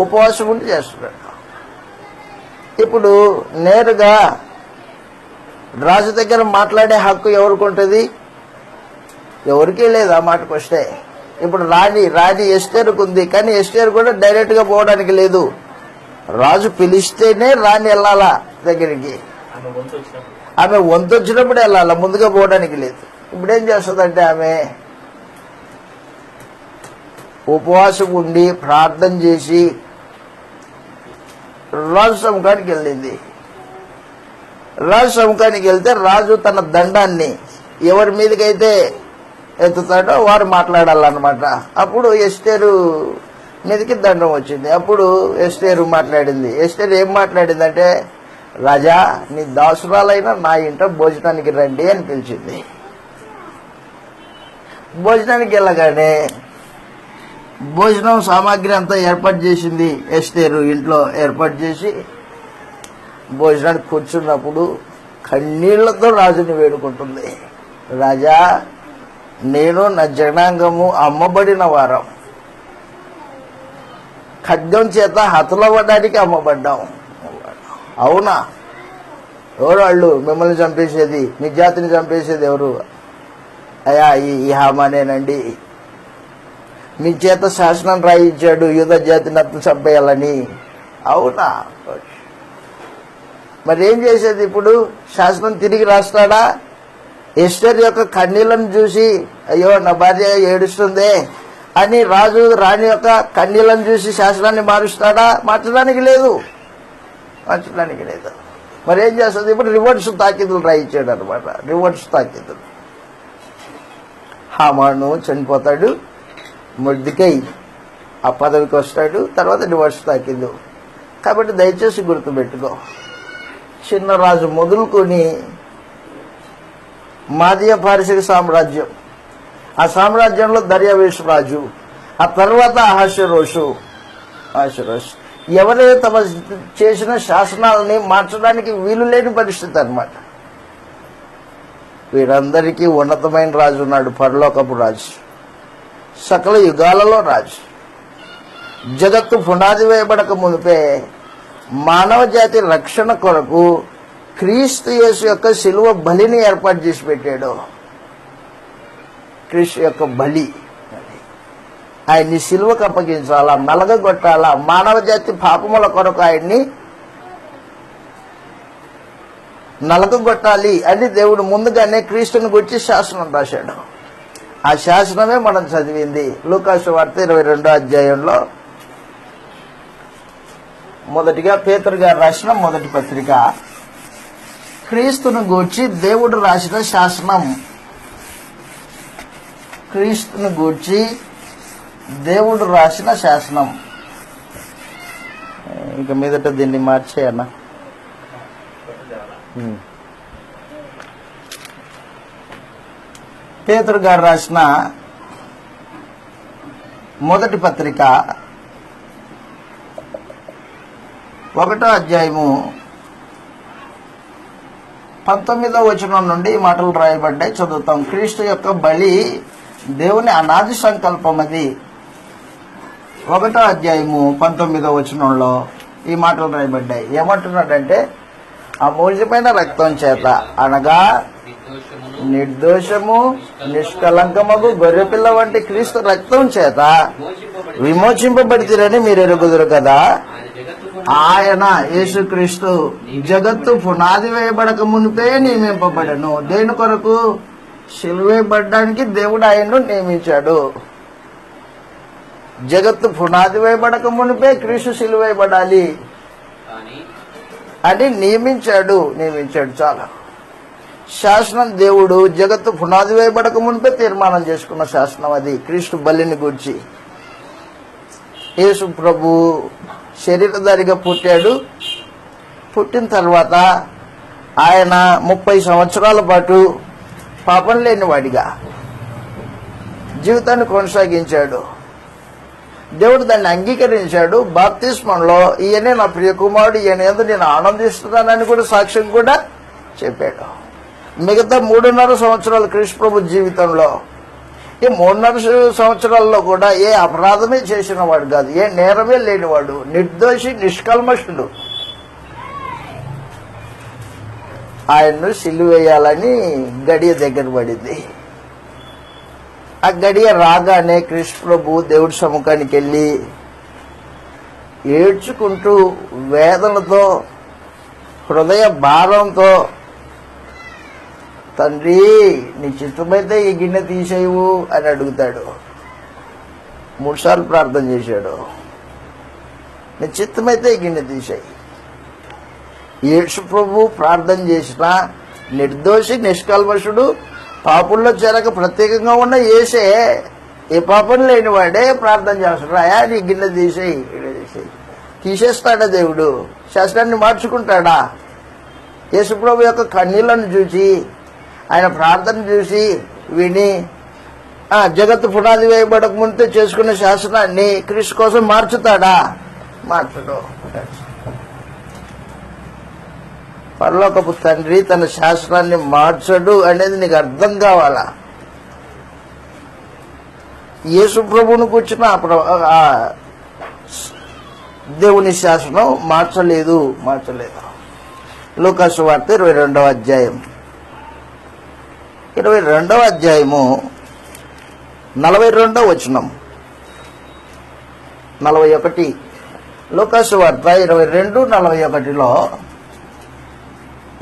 ఉపవాసం ఉండి చేస్తున్నాడు. ఇప్పుడు నేరుగా రాజు దగ్గర మాట్లాడే హక్కు ఎవరికి ఉంటుంది? ఎవరికీ లేదు ఆ మాటకు వస్తే. ఇప్పుడు రాణి ఎస్తేరుకు ఉంది, కానీ ఎస్తేరు కూడా డైరెక్ట్ గా పోవడానికి లేదు. రాజు పిలిస్తేనే రాణి వెళ్ళాలా దగ్గరికి. ఆమె వంతు వచ్చినప్పుడు వెళ్ళాలా, ముందుగా పోవడానికి లేదు. ఇప్పుడు ఏం చేస్తుందంటే ఆమె ఉపవాసం ఉండి ప్రార్థన చేసి రాజు సముఖానికి వెళ్ళింది. రాజు సముఖానికి వెళ్తే రాజు తన దండాన్ని ఎవరి మీదకైతే ఎత్తుతాడో వారు మాట్లాడాలన్నమాట. అప్పుడు ఎస్తేరు మీదకి దండం వచ్చింది. అప్పుడు ఎస్తేరు మాట్లాడింది. ఎస్తేరు ఏం మాట్లాడిందంటే, రాజా, నీ దాసురాలైన నా ఇంట భోజనానికి రండి అని పిలిచింది. భోజనానికి వెళ్ళగానే భోజనం సామాగ్రి అంతా ఏర్పాటు చేసింది. ఎస్తేరు ఇంట్లో ఏర్పాటు చేసి భోజనానికి కూర్చున్నప్పుడు కన్నీళ్లతో రాజుని వేడుకుంటుంది. రాజా, నేను నా జనాంగము అమ్మబడిన వారం, ఖడ్గం చేత హతులవ్వడానికి అమ్మబడ్డాం. అవునా? ఎవరు వాళ్ళు మిమ్మల్ని చంపేసేది, మీ జాతిని చంపేసేది ఎవరు? అయ్యా, ఈ హామానేనండి. మీ చేత శాసనం రాయించాడు యూదా జాతిని అంతా చంపేయాలని. అవునా? మరి ఏం చేసేది ఇప్పుడు? శాసనం తిరిగి రాస్తాడా? ఎస్టర్ యొక్క కన్నీళ్లను చూసి అయ్యో నా భార్య ఏడుస్తుందే అని రాజు రాణి యొక్క కన్నీళ్లను చూసి శాసనాన్ని మారుస్తాడా? మార్చడానికి లేదు. మరి ఏం చేస్తుంది? ఇప్పుడు రివర్స్ తాకీదులు రాయించాడు అనమాట. రివర్స్ తాకీదులు. హామాను చనిపోతాడు, మొర్దెకై ఆ పదవికి వస్తాడు, తర్వాత రివర్స్ తాకీదు. కాబట్టి దయచేసి గుర్తుపెట్టుకో, చిన్న రాజు మొదలుకొని మాదీయ పారసిక సామ్రాజ్యం, ఆ సామ్రాజ్యంలో దర్యావేషు రాజు, ఆ తర్వాత అహష్వేరోషు. ఎవరైతే తమ చేసిన శాసనాలని మార్చడానికి వీలు లేని పరిస్థితి అన్నమాట. వీరందరికీ ఉన్నతమైన రాజు ఉన్నాడు, పరలోకపు రాజు, సకల యుగాలలో రాజు. జగత్తు పునాది వేయబడక మునిపే మానవ జాతి రక్షణ కొరకు క్రీస్తు యేసు యొక్క శిలువ బలిని ఏర్పాటు చేసి పెట్టాడు. క్రీస్తు యొక్క బలి, ఆయన్ని శిలువకు అప్పగించాలా, నలగగొట్టాలా, మానవ జాతి పాపముల కొరకు ఆయన్ని నలగగొట్టాలి అని దేవుడు ముందుగానే క్రీస్తుని గురించి శాసనం రాశాడు. ఆ శాసనమే మనం చదివింది లూకా సువార్త 22వ అధ్యాయంలో. మొదటిగా పేతురు గారు రాసిన మొదటి పత్రిక, క్రీస్తును గూర్చి దేవుడు రాసిన శాసనం. క్రీస్తును గూర్చి దేవుడు రాసిన శాసనం. ఇక మీదట దీన్ని మార్చేయన్నా. పేతురు గారు రాసిన మొదటి పత్రిక 1వ అధ్యాయము 19వ వచనం నుండి ఈ మాటలు రాయబడ్డాయి. చదువుతాం. క్రీస్తు యొక్క బలి దేవుని అనాది సంకల్పం. అది 1వ అధ్యాయము 19వ వచనంలో ఈ మాటలు రాయబడ్డాయి. ఏమంటున్నాడంటే, అమూల్యమైన రక్తం చేత అనగా నిర్దోషము నిష్కలంకమగు గొర్రెపిల్ల వంటి క్రీస్తు రక్తం చేత విమోచింపబడితిరని మీరు ఎరుగుదురు కదా. ఆయన యేసుక్రీస్తు జగత్తు పునాది వేయబడక మునిపే నియమింపబడను. దేని కొరకు? సిలువేయబడడానికి దేవుడు ఆయన్ను నియమించాడు. జగత్తు పునాది వేయబడక మునిపే క్రీస్తు సిలువేయబడాలి అని నియమించాడు. చాలా శాసనం దేవుడు జగత్తు పునాది వేయబడక మునిపే తీర్మానం చేసుకున్న శాసనం అది. క్రీస్తు బలిని గూర్చి యేసు ప్రభు శరీరధారిగా పుట్టాడు. పుట్టిన తర్వాత ఆయన 30 సంవత్సరాల పాటు పాపం లేని వాడిగా జీవితాన్ని కొనసాగించాడు. దేవుడు దాన్ని అంగీకరించాడు. బాప్తిస్మంలో ఈయనే నా ప్రియ కుమారుడు, ఈయన యందు నేను ఆనందిస్తున్నానని కూడా సాక్ష్యం కూడా చెప్పాడు. మిగతా 3.5 సంవత్సరాలు క్రీస్తు ప్రభు జీవితంలో, ఈ 3.5 సంవత్సరాల్లో కూడా ఏ అపరాధమే చేసిన వాడు కాదు, ఏ నేరమే లేనివాడు, నిర్దోషి, నిష్కల్మషుడు. ఆయన్ను సిలువేయాలని గడియ దగ్గర పడింది. ఆ గడియ రాగానే క్రీస్తు ప్రభు దేవుడి సముఖానికి వెళ్ళి ఏడ్చుకుంటూ వేదనతో హృదయ భారంతో, తండ్రి నీ చిత్తమైతే ఈ గిన్నె తీసేయవు అని అడుగుతాడు. 3 సార్లు ప్రార్థన చేశాడు. నీ చిత్తమైతే ఈ గిన్నె తీసేయి. యేసు ప్రభు ప్రార్థన చేసిన నిర్దోషి, నిష్కల్మషుడు, పాపుల్లో చేరక ప్రత్యేకంగా ఉన్న యేసే, ఏ పాపం లేనివాడే ప్రార్థన చేస్తాడు. అయా నీ గిన్నె తీసేయి. తీసేస్తాడా దేవుడు? శాస్త్రాన్ని మార్చుకుంటాడా? యేసు ప్రభు యొక్క కన్నీళ్లను చూసి, ఆయన ప్రార్థన చూసి విని జగత్తు పునాది వేయబడక ముందే చేసుకున్న శాసనాన్ని క్రీస్తు కోసం మార్చుతాడా? మార్చడు. పరలోకపు తండ్రి తన శాసనాన్ని మార్చడు అనేది నీకు అర్థం కావాలా. యేసు ప్రభువును కూర్చున్న దేవుని శాసనం మార్చలేదు. లూకా సువార్త 22వ అధ్యాయం 22వ అధ్యాయము 42వ వచనం 41. లూకా సువార్త 22:41లో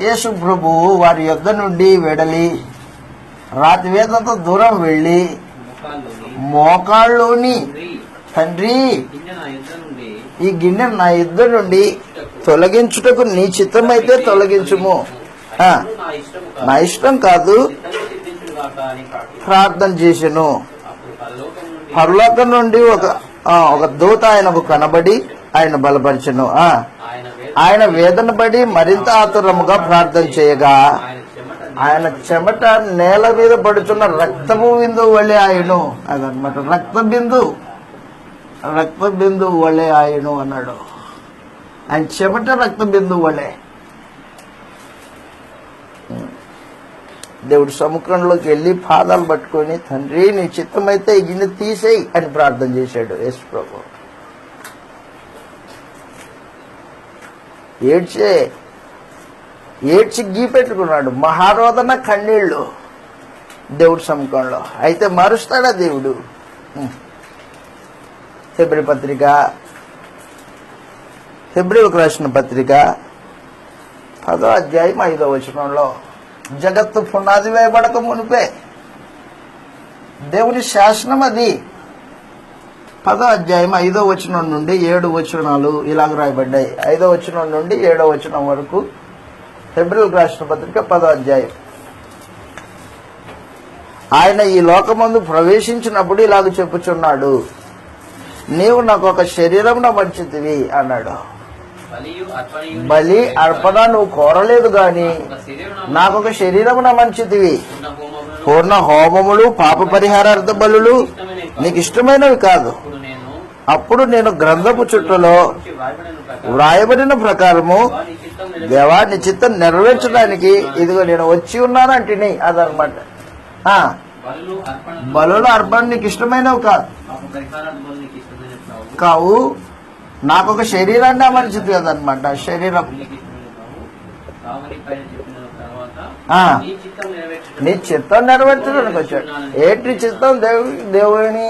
యేసు ప్రభు వారి యొద్ద నుండి వెడలి రాతి వేదంతో దూరం వెళ్లి మోకాళ్ళలోని, తండ్రి ఈ గిన్నె నా యుద్ధ నుండి తొలగించుటకు నీ చిత్తమైతే తొలగించుము, నా ఇష్టం కాదు ప్రార్థన చేసెను. పరలోకం నుండి ఒక దూత ఆయనకు కనబడి ఆయన బలపరచెను. ఆయన వేదన పడి మరింత ఆతురముగా ప్రార్థన చేయగా ఆయన చెమట నేల మీద పడుతున్న రక్తము బిందువు వలె ఆయను. అదనమాట, రక్త బిందువు వలె ఆయను అన్నాడు. ఆయన చెమట రక్త బిందువు వలె. దేవుడి సముఖంలోకి వెళ్ళి పాదాలు పట్టుకొని, తండ్రి నీ చిత్తమైతే ఈ గిన్నె తీసేయి అని ప్రార్థన చేశాడు యేసు ప్రభు. ఏడ్చి గీ పెట్టుకున్నాడు. మహారోదన కన్నీళ్లు దేవుడి సముఖంలో. అయితే మారుస్తాడా దేవుడు? హెబ్రీయులకు రాసిన పత్రిక 10వ అధ్యాయం 5వ వచనంలో, జగత్తు పునాది వేయబడక మునిపే దేవుని శాసనం అది. 10వ అధ్యాయం 5వ వచనం నుండి 7 వచనాలు ఇలాగ రాయబడ్డాయి. 5వ వచనం నుండి 7వ వచనం వరకు హెబ్రీయులకు రాసిన పత్రిక 10వ అధ్యాయం. ఆయన ఈ లోకమందు ప్రవేశించినప్పుడు ఇలాగ చెప్పుచున్నాడు, నీవు నాకు ఒక శరీరం మంచిదివి అన్నాడు. బలియు అర్పణయు బలి అర్పణ నువ్వు కోరలేదు గాని ఒక శరీరం నాకు ఒక శరీరం మంచిదివి. పూర్ణ హోమములను పూర్ణ హోమములు పాప పరిహారార్థ బలులు ఇష్టమైన నీకు ఇష్టమైనవి కాదు. అప్పుడు నేను గ్రంథపు చుట్టలో వ్రాయబడిన ప్రకారము దేవా నీ చిత్తం నెరవేర్చడానికి ఇదిగో నేను వచ్చి ఉన్నానంటిని. అదనమాట. బలుల అర్పణ నీకు ఇష్టమైనవి కావు, నాకు ఒక శరీరాన్ని అమర్చింది కదనమాట. శరీరం నీ చిత్తం నెరవేర్చడానికి వచ్చాడు. ఏంటి చిత్తం? దేవుని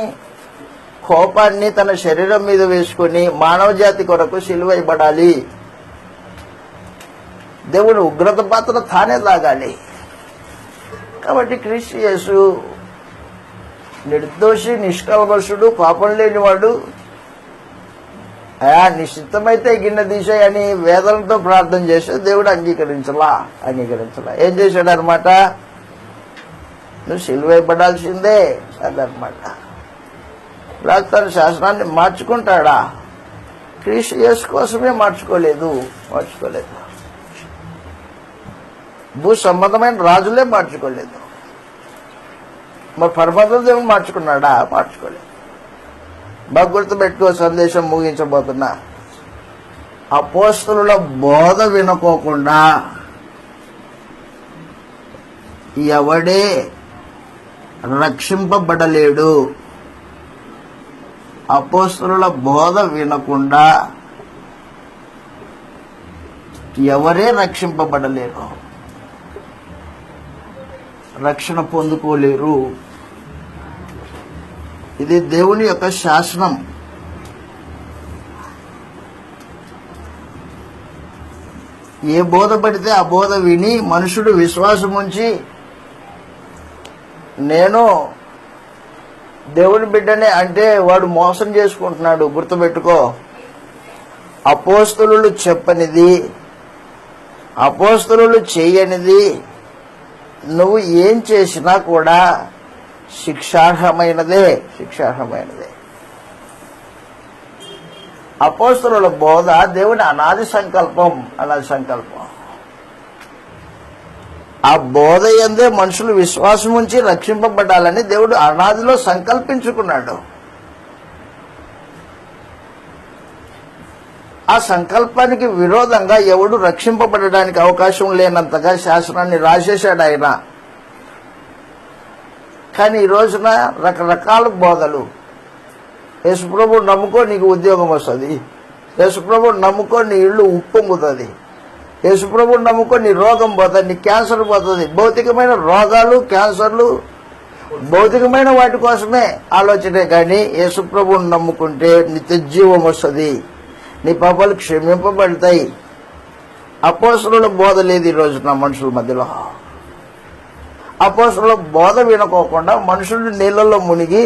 కోపాన్ని తన శరీరం మీద వేసుకుని మానవ జాతి కొరకు సిలువైబడాలి. దేవుని ఉగ్రత పాత్ర తానే లాగాలి. కాబట్టి క్రీస్తు యేసు నిర్దోషి, నిష్కల్మషుడు, పాపం లేనివాడు. నిశ్చితమైతే గిన్నె తీసేయని వేదనతో ప్రార్థన చేస్తే దేవుడు అంగీకరించలా. ఏం చేశాడు అనమాట? నువ్వు సిలువైబడాల్సిందే అదనమాట. లేకపోతే తన శాసనాన్ని మార్చుకుంటాడా? క్రీస్తు యేసు కోసమే మార్చుకోలేదు. భూ సంబంధమైన రాజులే మార్చుకోలేదు. మరి పరమాత్మ దేవుడు మార్చుకున్నాడా? మార్చుకోలేదు. బాగా గుర్తుపెట్టుకో. సందేశం ముగించబోతున్నా. అపోస్తలుల బోధ వినుకోకుండా ఎవడే రక్షింపబడలేడు. అపోస్తలుల బోధ వినకుండా ఎవరే రక్షింపబడలేరు, రక్షణ పొందుకోలేరు. ఇది దేవుని యొక్క శాసనం. ఏ బోధ పడితే ఆ బోధ విని మనుషుడు విశ్వాసం ఉంచి నేను దేవుని బిడ్డనే అంటే వాడు మోసం చేసుకుంటున్నాడు. గుర్తుపెట్టుకో. అపోస్తలులు చెప్పనిది, అపోస్తలులు చేయనిది నువ్వు ఏం చేసినా కూడా శిక్షార్హమైనదే. అపోస్తలుల బోధ దేవుని అనాది సంకల్పం. ఆ బోధ యందే మనుషులు విశ్వాసం ఉంచి రక్షింపబడాలని దేవుడు అనాదిలో సంకల్పించుకున్నాడు. ఆ సంకల్పానికి విరోధంగా ఎవడు రక్షింపబడడానికి అవకాశం లేనంతగా శాసనాన్ని రాసేశాడు ఆయన. కానీ ఈ రోజున రకరకాల బోధలు. యేసుప్రభుని నమ్ముకో నీకు ఉద్యోగం వస్తుంది, యేసుప్రభుని నమ్ముకో నీ ఇల్లు ఉప్పొంగుతుంది, యేసుప్రభుని నమ్ముకో నీ రోగం పోతుంది, నీ క్యాన్సర్ పోతుంది. భౌతికమైన రోగాలు, క్యాన్సర్లు భౌతికమైన వాటి కోసమే ఆలోచనే. కానీ యేసుప్రభుని నమ్ముకుంటే నిత్య జీవం వస్తుంది, నీ పాపాలు క్షమింపబడతాయి. అపోస్తలుల బోధ లేదు ఈ రోజున మనుషుల మధ్యలో. అపోస్తలుల బోధ వినుకోకుండా మనుషులు నీళ్ళల్లో మునిగి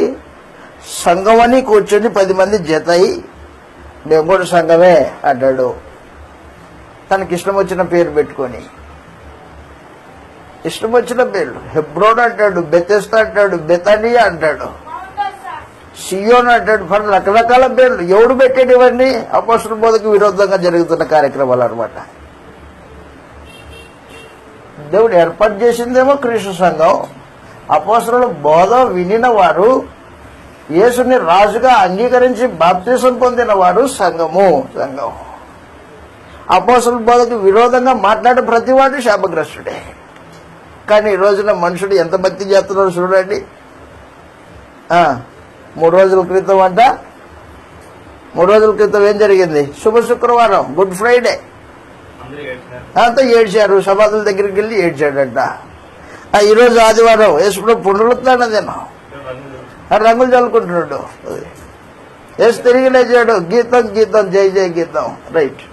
సంఘమని కూర్చొని 10 మంది జతయి మేము కూడా సంఘమే అంటాడు. తనకి ఇష్టం వచ్చిన పేరు పెట్టుకొని, ఇష్టం వచ్చిన పేర్లు. హెబ్రోన్ అంటాడు, బెతెస్దా అంటాడు, బెతానియా అంటాడు, సియోన్ అంటాడు. రకరకాల పేర్లు. ఎవడు పెట్టాడు ఇవన్నీ? అపోస్తలుల బోధకు విరోధంగా జరుగుతున్న కార్యక్రమాలు అనమాట. దేవుడు ఏర్పాటు చేసిందేమో క్రీస్తు సంఘం. అపోస్తలుల బోధ వినిన వారు, యేసుని రాజుగా అంగీకరించి బాప్తిసం పొందిన వారు సంఘము. అపోస్తలుల బోధకు విరోధంగా మాట్లాడే ప్రతివాడు శాపగ్రస్తుడే. కానీ ఈ రోజున మనుషుడు ఎంత భక్తి చేస్తున్నాడు చూడండి. 3 రోజుల క్రితం అంట, 3 రోజుల క్రితం ఏం జరిగింది? శుభ శుక్రవారం, గుడ్ ఫ్రైడే అంతా ఏడ్చారు. సమాధుల దగ్గరికి వెళ్ళి ఏడ్చాడంట. ఈరోజు ఆదివారం, యేసుప్రభు పునరుత్థాన దినం, రంగులు చల్లుకుంటున్నాడు. యేసు తిరిగి లేచాడు, గీతం జై జై గీతం. రైట్.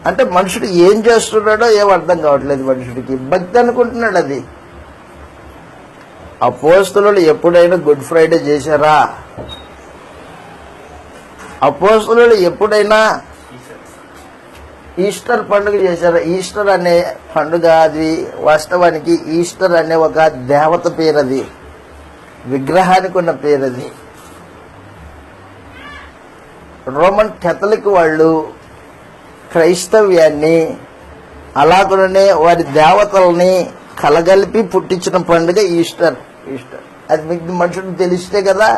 అంటే మనుషుడు ఏం చేస్తున్నాడో ఏం అర్థం కావట్లేదు మనుషుడికి. భక్తి అనుకుంటున్నాడు అది. అపోస్తలులు ఎప్పుడైనా గుడ్ ఫ్రైడే చేశారా? అపోస్తలులు ఎప్పుడైనా ఈస్టర్ పండుగ చేశారా? ఈస్టర్ అనే పండుగ అది వాస్తవానికి ఈస్టర్ అనే ఒక దేవత పేరది, విగ్రహానికి ఉన్న పేరది. రోమన్ కేథలిక్ వాళ్ళు క్రైస్తవ్యాన్ని అలాగనే వారి దేవతల్ని కలగలిపి పుట్టించిన పండుగ ఈస్టర్. అది మీకు మనుషులకు తెలిస్తే కదా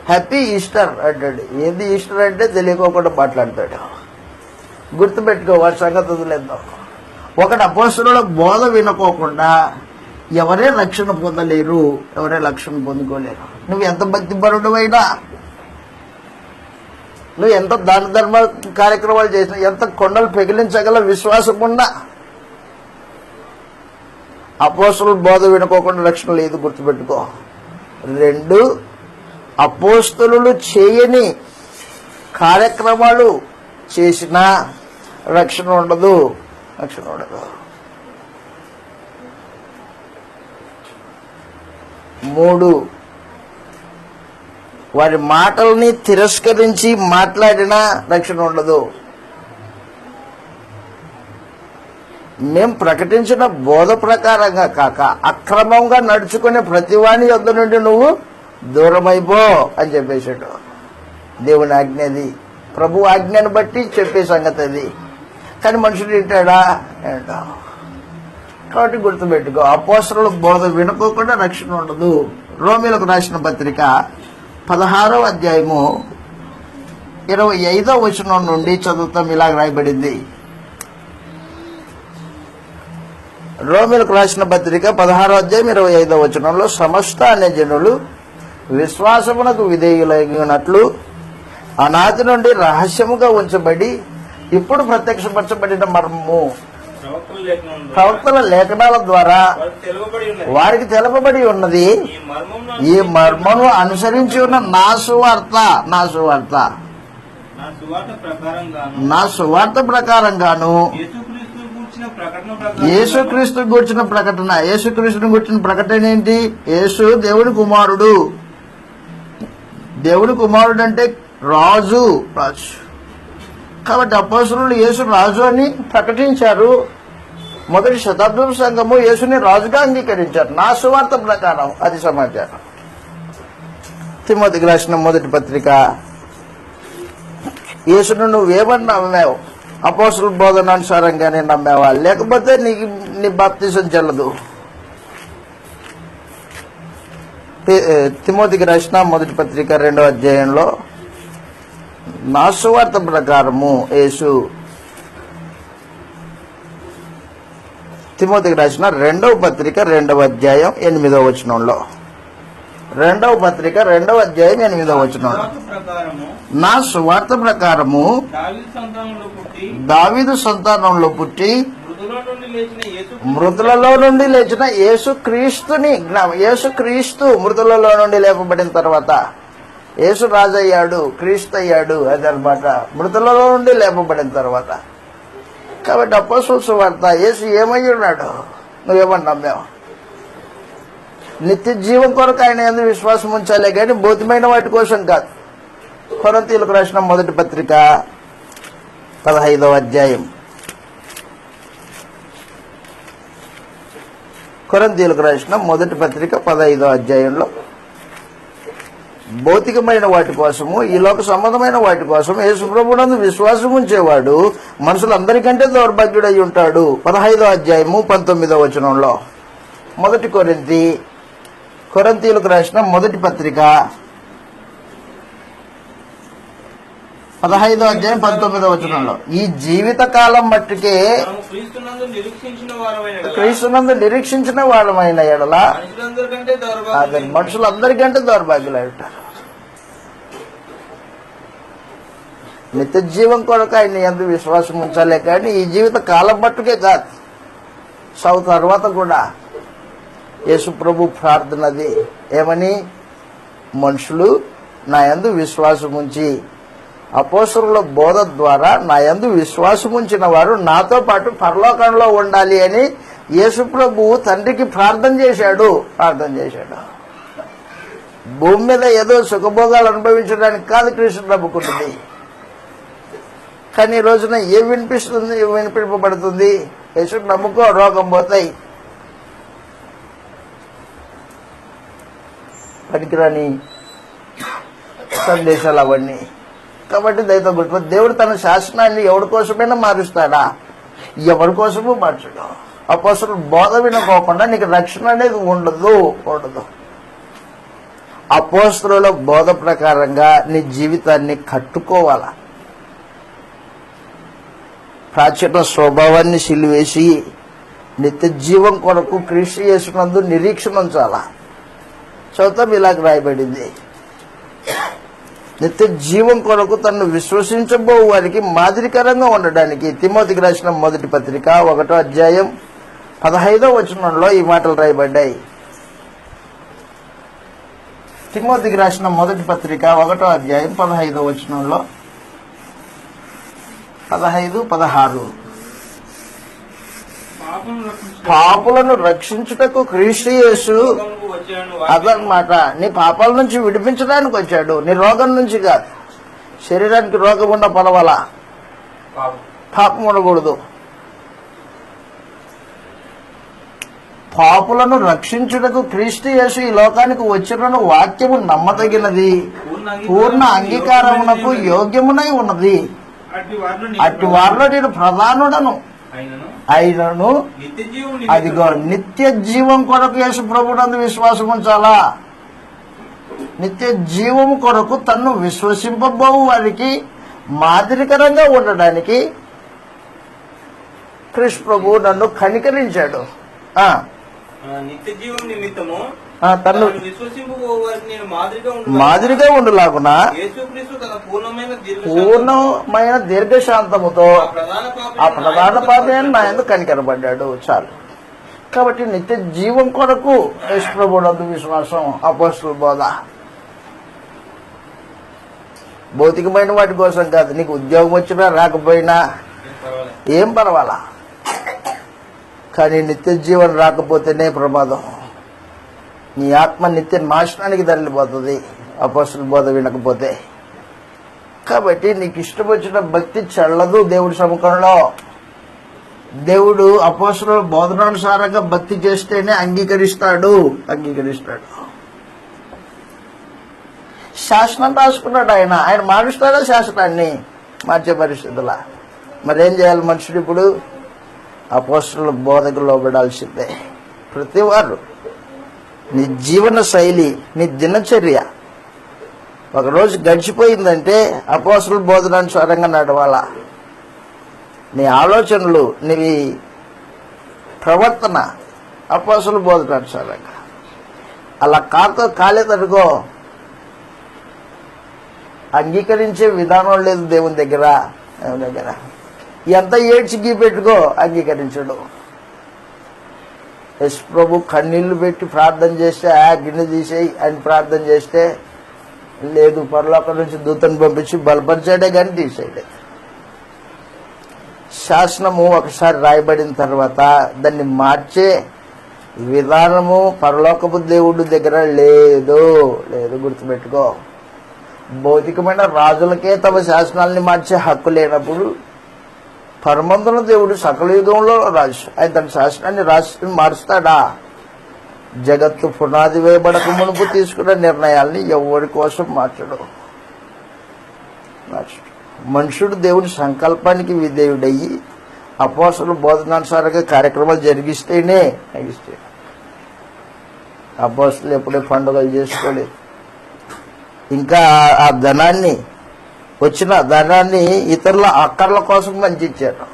హ్యాపీ ఈస్టర్ అంటాడు. ఏంది ఈస్టర్ అంటే తెలియకోకుండా మాట్లాడతాడు. గుర్తుపెట్టుకో, వాడి సంగతి వదిలేద్దాం. ఒకటి అపోస్తలుల బోధ వినుకోకుండా ఎవరే రక్షణ పొందలేరు, ఎవరే రక్షణ పొందుకోలేరు. నువ్వు ఎంత భక్తిపరుడువైనా, నువ్వు ఎంత దాన ధర్మ కార్యక్రమాలు చేసినా, ఎంత కొండలు పెగిలించగల విశ్వాసం ఉన్నా అపోస్తలుల బోధ వినుకోకుండా రక్షణ లేదు. గుర్తుపెట్టుకో. 2, అపోస్తలులు చేయని కార్యక్రమాలు చేసినా రక్షణ ఉండదు. 3, వారి మాటల్ని తిరస్కరించి మాట్లాడినా రక్షణ ఉండదు. మేం ప్రకటించిన బోధ ప్రకారంగా కాక అక్రమంగా నడుచుకునే ప్రతివాని యొద్ద నుండి నువ్వు దూరమైపో అని చెప్పేశాడు. దేవుని ఆజ్ఞ అది, ప్రభు ఆజ్ఞను బట్టి చెప్పే సంగతి అది. కానీ మనుషులు వింటాడా? కాబట్టి గుర్తుపెట్టుకో, అపోస్తలుల బోధ వినుకోకుండా రక్షణ ఉండదు. రోమీలకు రాసిన పత్రిక 16వ అధ్యాయము 25వ వచనం నుండి చదువుతాం. ఇలా రాయబడింది. రోమీలకు రాసిన పత్రిక 16వ అధ్యాయం 25వ వచనంలో, సమస్త అనే జనులు విశ్వాసమునకు విధేయులైనట్లు అనాది నుండి రహస్యముగా ఉంచబడి ఇప్పుడు ప్రత్యక్షపరచబడిన మర్మము ప్రవక్తల లేఖనాల ద్వారా వారికి తెలుపబడి ఉన్నది. ఈ మర్మను అనుసరించి ఉన్న నా సువార్త ప్రకారంగాను యేసుక్రీస్తు గూర్చిన ప్రకటన. యేసుక్రీస్తుని గూర్చిన ప్రకటన ఏంటి? యేసు దేవుడి కుమారుడు. దేవుడి కుమారుడు అంటే రాజు. కాబట్టి అపోస్తలులు యేసు రాజు అని ప్రకటించారు. మొదటి శతాబ్దం సంఘము యేసుని రాజుగా అంగీకరించారు. నా సువార్త ప్రకారం అది సమాచారం. తిమోతికి రాసిన మొదటి పత్రిక, యేసును నువ్వేమని నమ్మావు? అపోస్తలుల బోధనానుసారంగానే నమ్మావా, లేకపోతే నీ బాప్తిసం చెల్లదు? తిమోతికి రాసిన మొదటి పత్రిక 2వ అధ్యాయంలో నా సువార్త ప్రకారము యేసు, తిమోతికి రాసిన 2వ పత్రిక 2వ అధ్యాయం 8వ వచనంలో, 2వ పత్రిక 2వ అధ్యాయం 8వ వచనంలో, నా సువార్త ప్రకారము దావీదు సంతానంలో పుట్టి మృతులలో నుండి లేచిన యేసుక్రీస్తు మృతులలో నుండి లేపబడిన తర్వాత యేసు రాజు అయ్యాడు, క్రీస్తు అయ్యాడు. అదనమాట మృతులలో నుండి లేపబడిన తర్వాత. కాబట్టి అపోస్తలుల సువార్త, యేసు ఏమై ఉన్నాడు, నువ్వేమని నమ్మావు? నిత్య జీవం కొరకు ఆయన యందు విశ్వాసం ఉంచాలే కానీ భౌతికమైన వాటి కోసం కాదు. కొరింథీయులకు రాసిన మొదటి పత్రిక 15వ అధ్యాయం, కొరింథీయులకు రాసిన మొదటి పత్రిక 15వ అధ్యాయంలో భౌతికమైన వాటి కోసము, ఈ లోక సంబంధమైన వాటి కోసం యేసు ప్రభువునందు విశ్వాసం ఉంచేవాడు మనుషులందరికంటే దౌర్భాగ్యుడై ఉంటాడు. 15వ అధ్యాయము 19వ వచనంలో. మొదటి కొరింథీయులకు రాసిన మొదటి పత్రిక 15వ అధ్యాయం 19వ వచనంలో, ఈ జీవిత కాలం మట్టుకే క్రీస్తునందు నిరీక్షించిన వారమైన ఎడల మనుషులందరికంటే దౌర్భాగ్యులై ఉంటారు. నిత్య జీవం కొరకు ఆయన యందు విశ్వాసం ఉంచాలే కానీ ఈ జీవిత కాలం మట్టుకే కాదు, తర్వాత కూడా. యేసు ప్రభు ప్రార్థనది ఏమని? మనుషులు నా యందు విశ్వాసం ఉంచి, అపోస్తలుల బోధ ద్వారా నా యందు విశ్వాసం ఉంచిన వారు నాతో పాటు పరలోకంలో ఉండాలి అని యేసు ప్రభువు తండ్రికి ప్రార్థన చేశాడు. భూమి మీద ఏదో సుఖభోగాలు అనుభవించడానికి కాదు కృష్ణుడు నమ్ముకుంటుంది. కానీ ఈ రోజున ఏం వినిపింపబడుతుంది? యేసుని నమ్ముకో, రోగం పోతాయి. పనికిరాని సందేశాలు అవన్నీ. కాబట్టి దయతో గుర్తు, దేవుడు తన శాసనాన్ని ఎవరి కోసమైనా మారుస్తాడా? ఎవరి కోసమూ మార్చడు. అపోస్తలుల బోధ వినుకోకుండా నీకు రక్షణ అనేది ఉండదు. అపోస్తలుల బోధ ప్రకారంగా నీ జీవితాన్ని కట్టుకోవాలా. ప్రాచీన స్వభావాన్ని సిలివేసి నిత్య జీవం కొరకు క్రీస్తు యేసునందు నిరీక్షణ ఉంచాలా. చదువుతాం, ఇలాగ రాయబడింది, నిత్య జీవం కొరకు తను విశ్వసించబో వారికి మాదిరికరంగా ఉండడానికి. తిమోతికి రాసిన మొదటి పత్రిక 1వ అధ్యాయం 15వ వచనంలో ఈ మాటలు రాయబడ్డాయి. తిమోతికి రాసిన మొదటి పత్రిక 1వ అధ్యాయం 15వ వచనంలో 15, 16 పాపులను రక్షించుటకు క్రీస్తు యేసు అదనమాట. నీ పాపాల నుంచి విడిపించడానికి వచ్చాడు, నీ రోగం నుంచి కాదు. శరీరానికి రోగం ఉన్న పర్వాలా, పాపం ఉండకూడదు. పాపులను రక్షించుటకు క్రీస్తు యేసు ఈ లోకానికి వచ్చిన వాక్యము నమ్మదగినది, పూర్ణ అంగీకారమునకు యోగ్యమునై ఉన్నది. అట్టి వారిలో నేను ప్రధానుడను అయినను అదిగో నిత్య జీవం కొరకు యేసు ప్రభునందు విశ్వాసం ఉంచాలా. నిత్య జీవం కొరకు తన్ను విశ్వసింపబో వారికి మాదిరికరంగా ఉండడానికి క్రీస్తు ప్రభు నన్ను కనికరించాడు. నిత్య జీవం నిమిత్తము తను మాదిరిగా ఉండులాగున పూర్ణమైన దీర్ఘశాంతముతో ఆ ప్రధాన పాపి నా ఎందుకు కనికరపడ్డాడు. చాలు. కాబట్టి నిత్య జీవం కొరకు యేసు ప్రభునందు విశ్వాసం, అపోస్తలుల బోధ. భౌతికమైన వాటి కోసం కాదు. నీకు ఉద్యోగం వచ్చినా రాకపోయినా ఏం పర్వాలా, కానీ నిత్య జీవనం రాకపోతేనే ప్రమాదం. నీ ఆత్మ నిత్య నాశనానికి తరలిపోతుంది అపోస్తలుల బోధ వినకపోతే. కాబట్టి నీకు ఇష్టం వచ్చిన భక్తి చల్లదు దేవుడి సముఖంలో. దేవుడు అపోస్తలుల బోధనానుసారంగా భక్తి చేస్తేనే అంగీకరిస్తాడు. శాసనం రాసుకున్నాడు ఆయన మారుస్తాడా శాసనాన్ని? మార్చే పరిస్థితులా. మరేం చేయాలి మనుషుడు? ఇప్పుడు అపోస్తలుల బోధకు లోబడాల్సిందే. ప్రతి వారు నీ జీవన శైలి, నీ దినచర్య ఒకరోజు గడిచిపోయిందంటే అపోస్తలుల బోధనానుసారంగా నడవాలా. నీ ఆలోచనలు, నీ ప్రవర్తన అపోస్తలుల బోధనానుసారంగా. అలా కాలేదనుకో, అంగీకరించే విధానం లేదు దేవుని దగ్గర. ఎంత ఏడ్చి గీ పెట్టుకో, అంగీకరించడు. యశ్ ప్రభు కన్నీళ్లు పెట్టి ప్రార్థన చేస్తే గిన్నె తీసేయి అని ప్రార్థన చేస్తే లేదు, పరలోకం నుంచి దూతను పంపించి బలపరిచాడే కానీ తీసేయడే. శాసనము ఒకసారి రాయబడిన తర్వాత దాన్ని మార్చే విధానము పరలోకపు దేవుడి దగ్గర లేదు. గుర్తుపెట్టుకో. భౌతికమైన రాజులకే తమ శాసనాలని మార్చే హక్కు లేనప్పుడు పరమందున దేవుడు సకల యుగంలో రాజు. ఆయన తన శాసనాన్ని రాసి మారుస్తాడా? జగత్తు పునాది వేయబడక మునుపు తీసుకున్న నిర్ణయాల్ని ఎవరి కోసం మార్చడు. మనుషుడు దేవుడి సంకల్పానికి విధేయుడయ్యి అపోస్తలుల బోధనానుసారంగా కార్యక్రమాలు జరిగిస్తేనే. అపోస్తలులు ఎప్పుడే పండుగలు చేసుకోలేదు. ఇంకా ఆ ధనాన్ని, వచ్చిన ధనాన్ని ఇతరుల అక్కర్ల కోసం పంచిచ్చారు.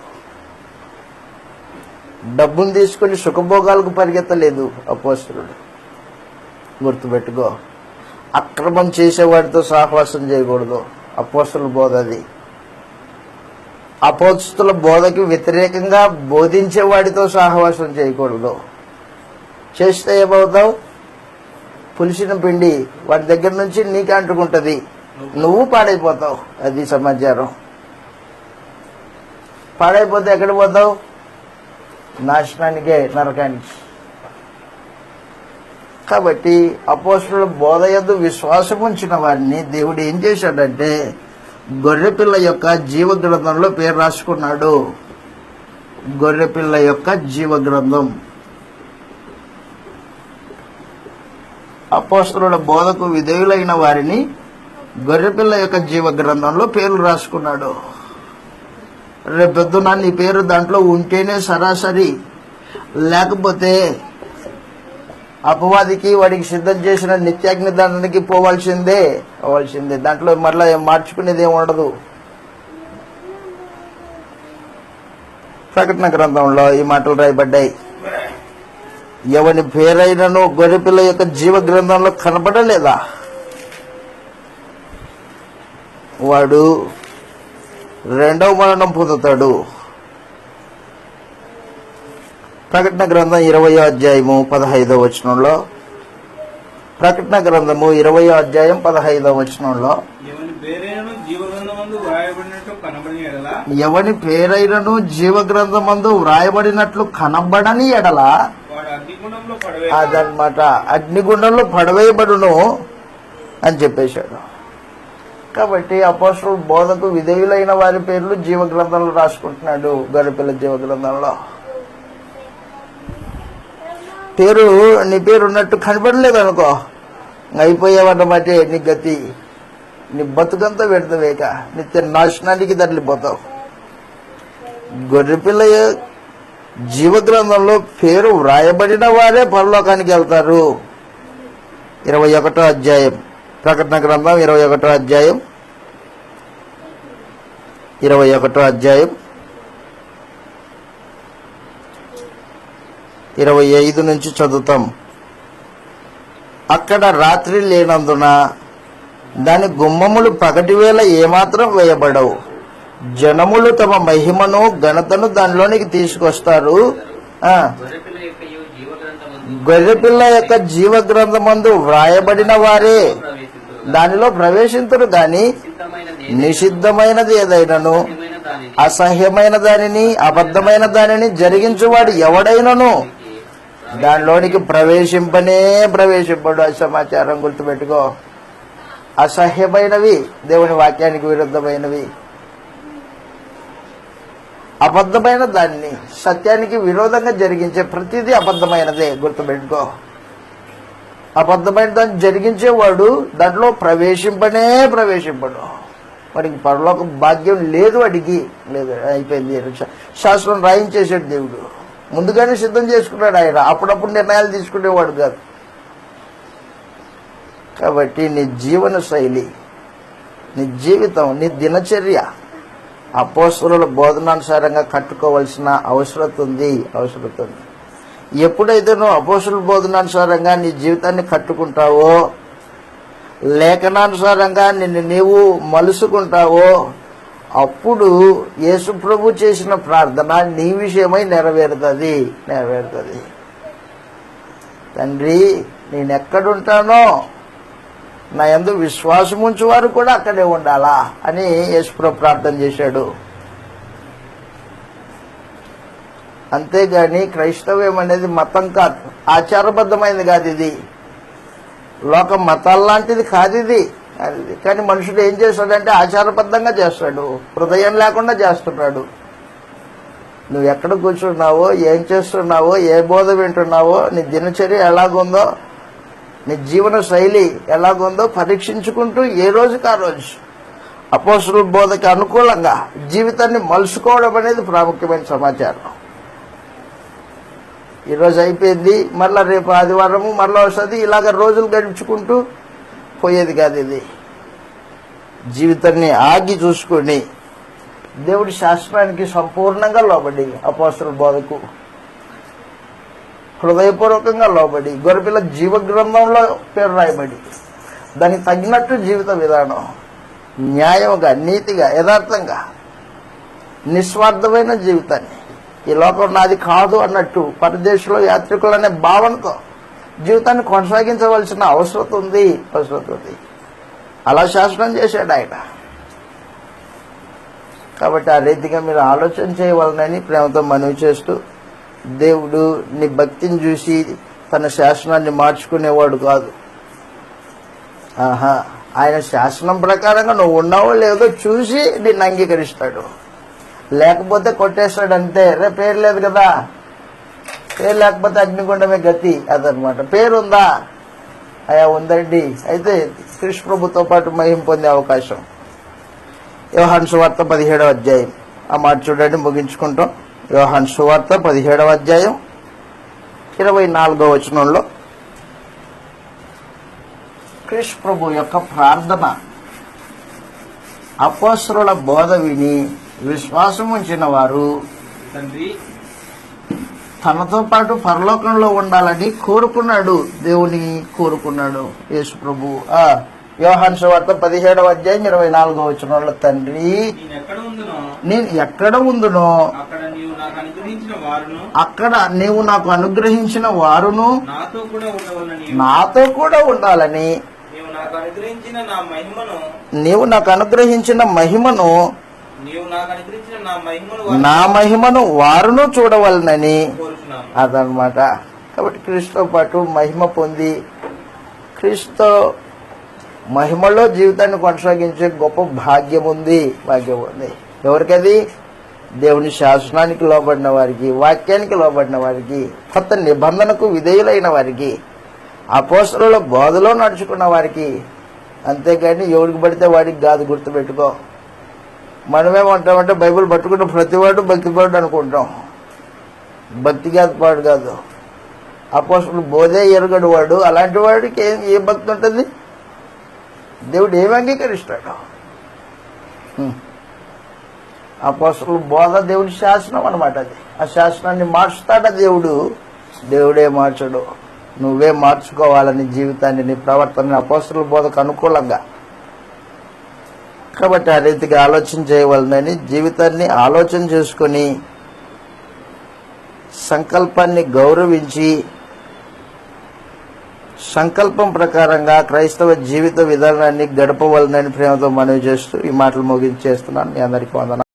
డబ్బును తీసుకుని సుఖభోగాలకు పరిగెత్తలేదు అపోస్తలుడు. గుర్తుపెట్టుకో. అక్రమం చేసేవాడితో సహవాసం చేయకూడదు. అపోస్తలుల బోధ అది. అపోస్తలుల బోధకి వ్యతిరేకంగా బోధించేవాడితో సహవాసం చేయకూడదు. చేస్తే ఏమవుతావు? పులిసిన పిండి వాడి దగ్గర నుంచి నీకు అంటుకుంటుంది, నువ్వు పాడైపోతావు. అది సమాచారం. పాడైపోతే ఎక్కడ పోతావు? నాశనానికే, నరకానికి. కాబట్టి అపోస్తలుల బోధ యందు విశ్వాసం ఉంచిన వారిని దేవుడు ఏం చేశాడంటే గొర్రెపిల్ల యొక్క జీవ గ్రంథంలో పేరు రాసుకున్నాడు. గొర్రెపిల్ల యొక్క జీవ గ్రంథం. అపోస్తలుల బోధకు విధేయులైన వారిని గొర్రెపిల్ల యొక్క జీవ గ్రంథంలో పేర్లు రాసుకున్నాడు. రేపొద్దున నీ పేరు దాంట్లో ఉంటేనే సరాసరి, లేకపోతే అపవాదికి వాడికి సిద్ధం చేసిన నిత్యాగ్ని దండానికి పోవాల్సిందే. దాంట్లో మరలా మార్చుకునేది ఏమి ఉండదు. ప్రకటన గ్రంథంలో ఈ మాటలు రాయబడ్డాయి. ఎవని పేరైనను గొర్రెపిల్ల యొక్క జీవ గ్రంథంలో కనబడలేదా వాడు రెండవ మరణం పొందుతాడు. ప్రకటన గ్రంథం 20వ అధ్యాయము 15వ వచనంలో, ప్రకటన గ్రంథము 20వ అధ్యాయం 15వ వచనంలో, ఎవని పేరైనను జీవగ్రంథమందు వ్రాయబడినట్టు కనబడిన ఎడల ఎవని పేరైనను జీవ గ్రంథమందు వ్రాయబడినట్లు కనబడని ఎడల వాడు అగ్నిగుండంలో పడవే. అదనమాట, అగ్నిగుండంలో పడవేయబడును అని చెప్పేశాడు. కాబట్టి అపోస్తలుల బోధకు విధేయులైన వారి పేర్లు జీవ గ్రంథంలో రాసుకుంటున్నాడు. గొర్రెపిల్ల జీవ గ్రంథంలో నీ పేరు ఉన్నట్టు కనబడలేదు అనుకో, అయిపోయావన్నమాట. నీ గతి, నీ బతుకంతా పెడతావేక, నిత్య నాశనానికి తరలిపోతావు. గొర్రెపిల్ల జీవ గ్రంథంలో పేరు వ్రాయబడిన వారే పరలోకానికి వెళ్తారు. 21వ అధ్యాయం, ప్రకటన గ్రంథం 21వ అధ్యాయం 25 నుంచి చదువుతాం. అక్కడ రాత్రి లేనందున దాని గుమ్మములు పగటి వేళ ఏమాత్రం వేయబడవు. జనములు తమ మహిమను ఘనతను దానిలోనికి తీసుకొస్తారు. గొర్రెపిల్ల యొక్క జీవ గ్రంథమందు వ్రాయబడిన వారే దానిలో ప్రవేశింతురు గాని నిషిద్ధమైనది ఏదైనను, అసహ్యమైన దానిని, అబద్ధమైన దానిని జరిగించువాడు ఎవడైనను దానిలోనికి ప్రవేశింపడు. ఆ సమాచారం గుర్తుపెట్టుకో. అసహ్యమైనవి, దేవుని వాక్యానికి విరుద్ధమైనవి, అబద్ధమైన దాన్ని, సత్యానికి విరోధంగా జరిగించే ప్రతిదీ అబద్ధమైనదే, గుర్తుపెట్టుకో. అబద్ధమైన దాన్ని జరిగించేవాడు దాంట్లో ప్రవేశింపడు. వాడికి పరలోక భాగ్యం లేదు, వాడికి లేదు. అయిపోయింది. శాస్త్రం రాయించేసాడు దేవుడు, ముందుగానే సిద్ధం చేసుకున్నాడు ఆయన. అప్పుడప్పుడు నిర్ణయాలు తీసుకునేవాడు కాదు. కాబట్టి నీ జీవన శైలి, నీ జీవితం, నీ దినచర్య అపోస్తలుల బోధనానుసారంగా కట్టుకోవాల్సిన అవసరం ఉంది. ఎప్పుడైతే నువ్వు అపోస్తలుల బోధనానుసారంగా నీ జీవితాన్ని కట్టుకుంటావో, లేఖనానుసారంగా నిన్ను నీవు మలుసుకుంటావో, అప్పుడు యేసు ప్రభు చేసిన ప్రార్థన నీ విషయమై నెరవేరుతుంది. తండ్రి, నేనెక్కడుంటానో నా యందు విశ్వాసం ఉంచు వారు కూడా అక్కడే ఉండాలా అని యేసు ప్రభు ప్రార్థన చేశాడు. అంతేగాని క్రైస్తవ్యం అనేది మతం కాదు, ఆచారబద్ధమైనది కాదు. ఇది లోక మతాల్లాంటిది కాదు ఇది. కానీ మనుషుడు ఏం చేస్తాడంటే ఆచారబద్ధంగా చేస్తాడు, హృదయం లేకుండా చేస్తున్నాడు. నువ్వు ఎక్కడ కూర్చున్నావో, ఏం చేస్తున్నావో, ఏ బోధ వింటున్నావో, నీ దినచర్య ఎలాగుందో, నీ జీవన శైలి ఎలాగుందో పరీక్షించుకుంటూ ఏ రోజుకి ఆ రోజు అపోస్తలుల బోధకి అనుకూలంగా జీవితాన్ని మలుసుకోవడం అనేది ప్రాముఖ్యమైన సమాచారం. ఈరోజు అయిపోయింది, మళ్ళా రేపు ఆదివారము మళ్ళీ వస్తుంది, ఇలాగ రోజులు గడుచుకుంటూ పోయేది కాదు. ఇది జీవితాన్ని ఆగి చూసుకొని దేవుడి శాస్త్రానికి సంపూర్ణంగా లోబడి, అపోస్తలుల బోధకు హృదయపూర్వకంగా లోబడి, గొర్రెపిల్ల జీవ గ్రంథంలో పేరు రాయబడి దానికి తగినట్టు జీవిత విధానం, న్యాయంగా, నీతిగా, యథార్థంగా, నిస్వార్థమైన జీవితాన్ని, ఈ లోకం నాది కాదు అన్నట్టు పరదేశంలో యాత్రికులు అనే భావనతో జీవితాన్ని కొనసాగించవలసిన అవసరం ఉంది. అలా శాసనం చేశాడు ఆయన. కాబట్టి ఆ రీతిగా మీరు ఆలోచన చేయవాలని ప్రేమతో మనవి చేస్తూ, దేవుడు నీ భక్తిని చూసి తన శాసనాన్ని మార్చుకునేవాడు కాదు. ఆయన శాసనం ప్రకారంగా నువ్వు ఉన్నావో లేదో చూసి నిన్ను అంగీకరిస్తాడు. లేకపోతే కొట్టేస్తాడు అంతే. పేరు లేదు కదా, పేరు లేకపోతే అగ్నిగుండమే గతి. అదనమాట. పేరుందా, అయా ఉందండి. అయితే క్రీస్తు ప్రభుతో పాటు మహిమ పొందే అవకాశం. యోహాను సువార్త 17వ అధ్యాయం, ఆ మాట చూడండి, ముగించుకుంటాం. యోహాను సువార్త 17వ అధ్యాయం 24వ వచనంలో క్రీస్తు ప్రభు యొక్క ప్రార్థన. అపోస్తలుల బోధ విని విశ్వాసం ఉంచిన వారు తండ్రి తనతో పాటు పరలోకంలో ఉండాలని కోరుకున్నాడు. దేవుని కోరుకున్నాడు యేసు ప్రభు. యోహాను సువార్త 17వ అధ్యాయం 24వ వచనంలో తండ్రి నేను ఎక్కడ ఉందునో అక్కడ నీవు నాకు అనుగ్రహించిన వారును నాతో కూడా ఉండాలని నీవు నాకు అనుగ్రహించిన మహిమను నా మహిమను వారును చూడవలనని అదనమాట. కాబట్టి క్రీస్తుతో పాటు మహిమ పొంది క్రీస్తు మహిమలో జీవితాన్ని కొనసాగించే గొప్ప భాగ్యం ఉంది. ఎవరికది? దేవుని శాసనానికి లోబడిన వారికి, వాక్యానికి లోబడిన వారికి, కొత్త నిబంధనకు విధేయులైన వారికి, అపోస్తలుల బోధలో నడుచుకున్న వారికి. అంతేగాని ఎవరికి పడితే వాడికి కాదు. గుర్తుపెట్టుకో. మనమేమంటామంటే బైబిల్ పట్టుకున్న ప్రతివాడు భక్తిపరుడు అనుకుంటాం. భక్తి పాడు కాదు. అపోస్తలుల బోధే ఎరుగడు వాడు. అలాంటి వాడికి ఏ భక్తి ఉంటుంది? దేవుడు ఏమి అంగీకరిస్తాడు? అపోస్తలుల బోధ దేవుడి శాసనం అనమాట. అది ఆ శాసనాన్ని మార్చుతాడా దేవుడు? దేవుడే మార్చడు. నువ్వే మార్చుకోవాలని జీవితాన్ని, నీ ప్రవర్తన అపోస్తలుల బోధకు అనుకూలంగా. కాబట్టి ఆ రీతిగా ఆలోచన చేయవలనని జీవితాన్ని ఆలోచన చేసుకుని సంకల్పాన్ని గౌరవించి సంకల్పం ప్రకారంగా క్రైస్తవ జీవిత విధానాన్ని గడపవలనని ప్రేమతో మనవి చేస్తూ ఈ మాటలు ముగించేస్తున్నాను. మీ అందరికీ వందనాలు.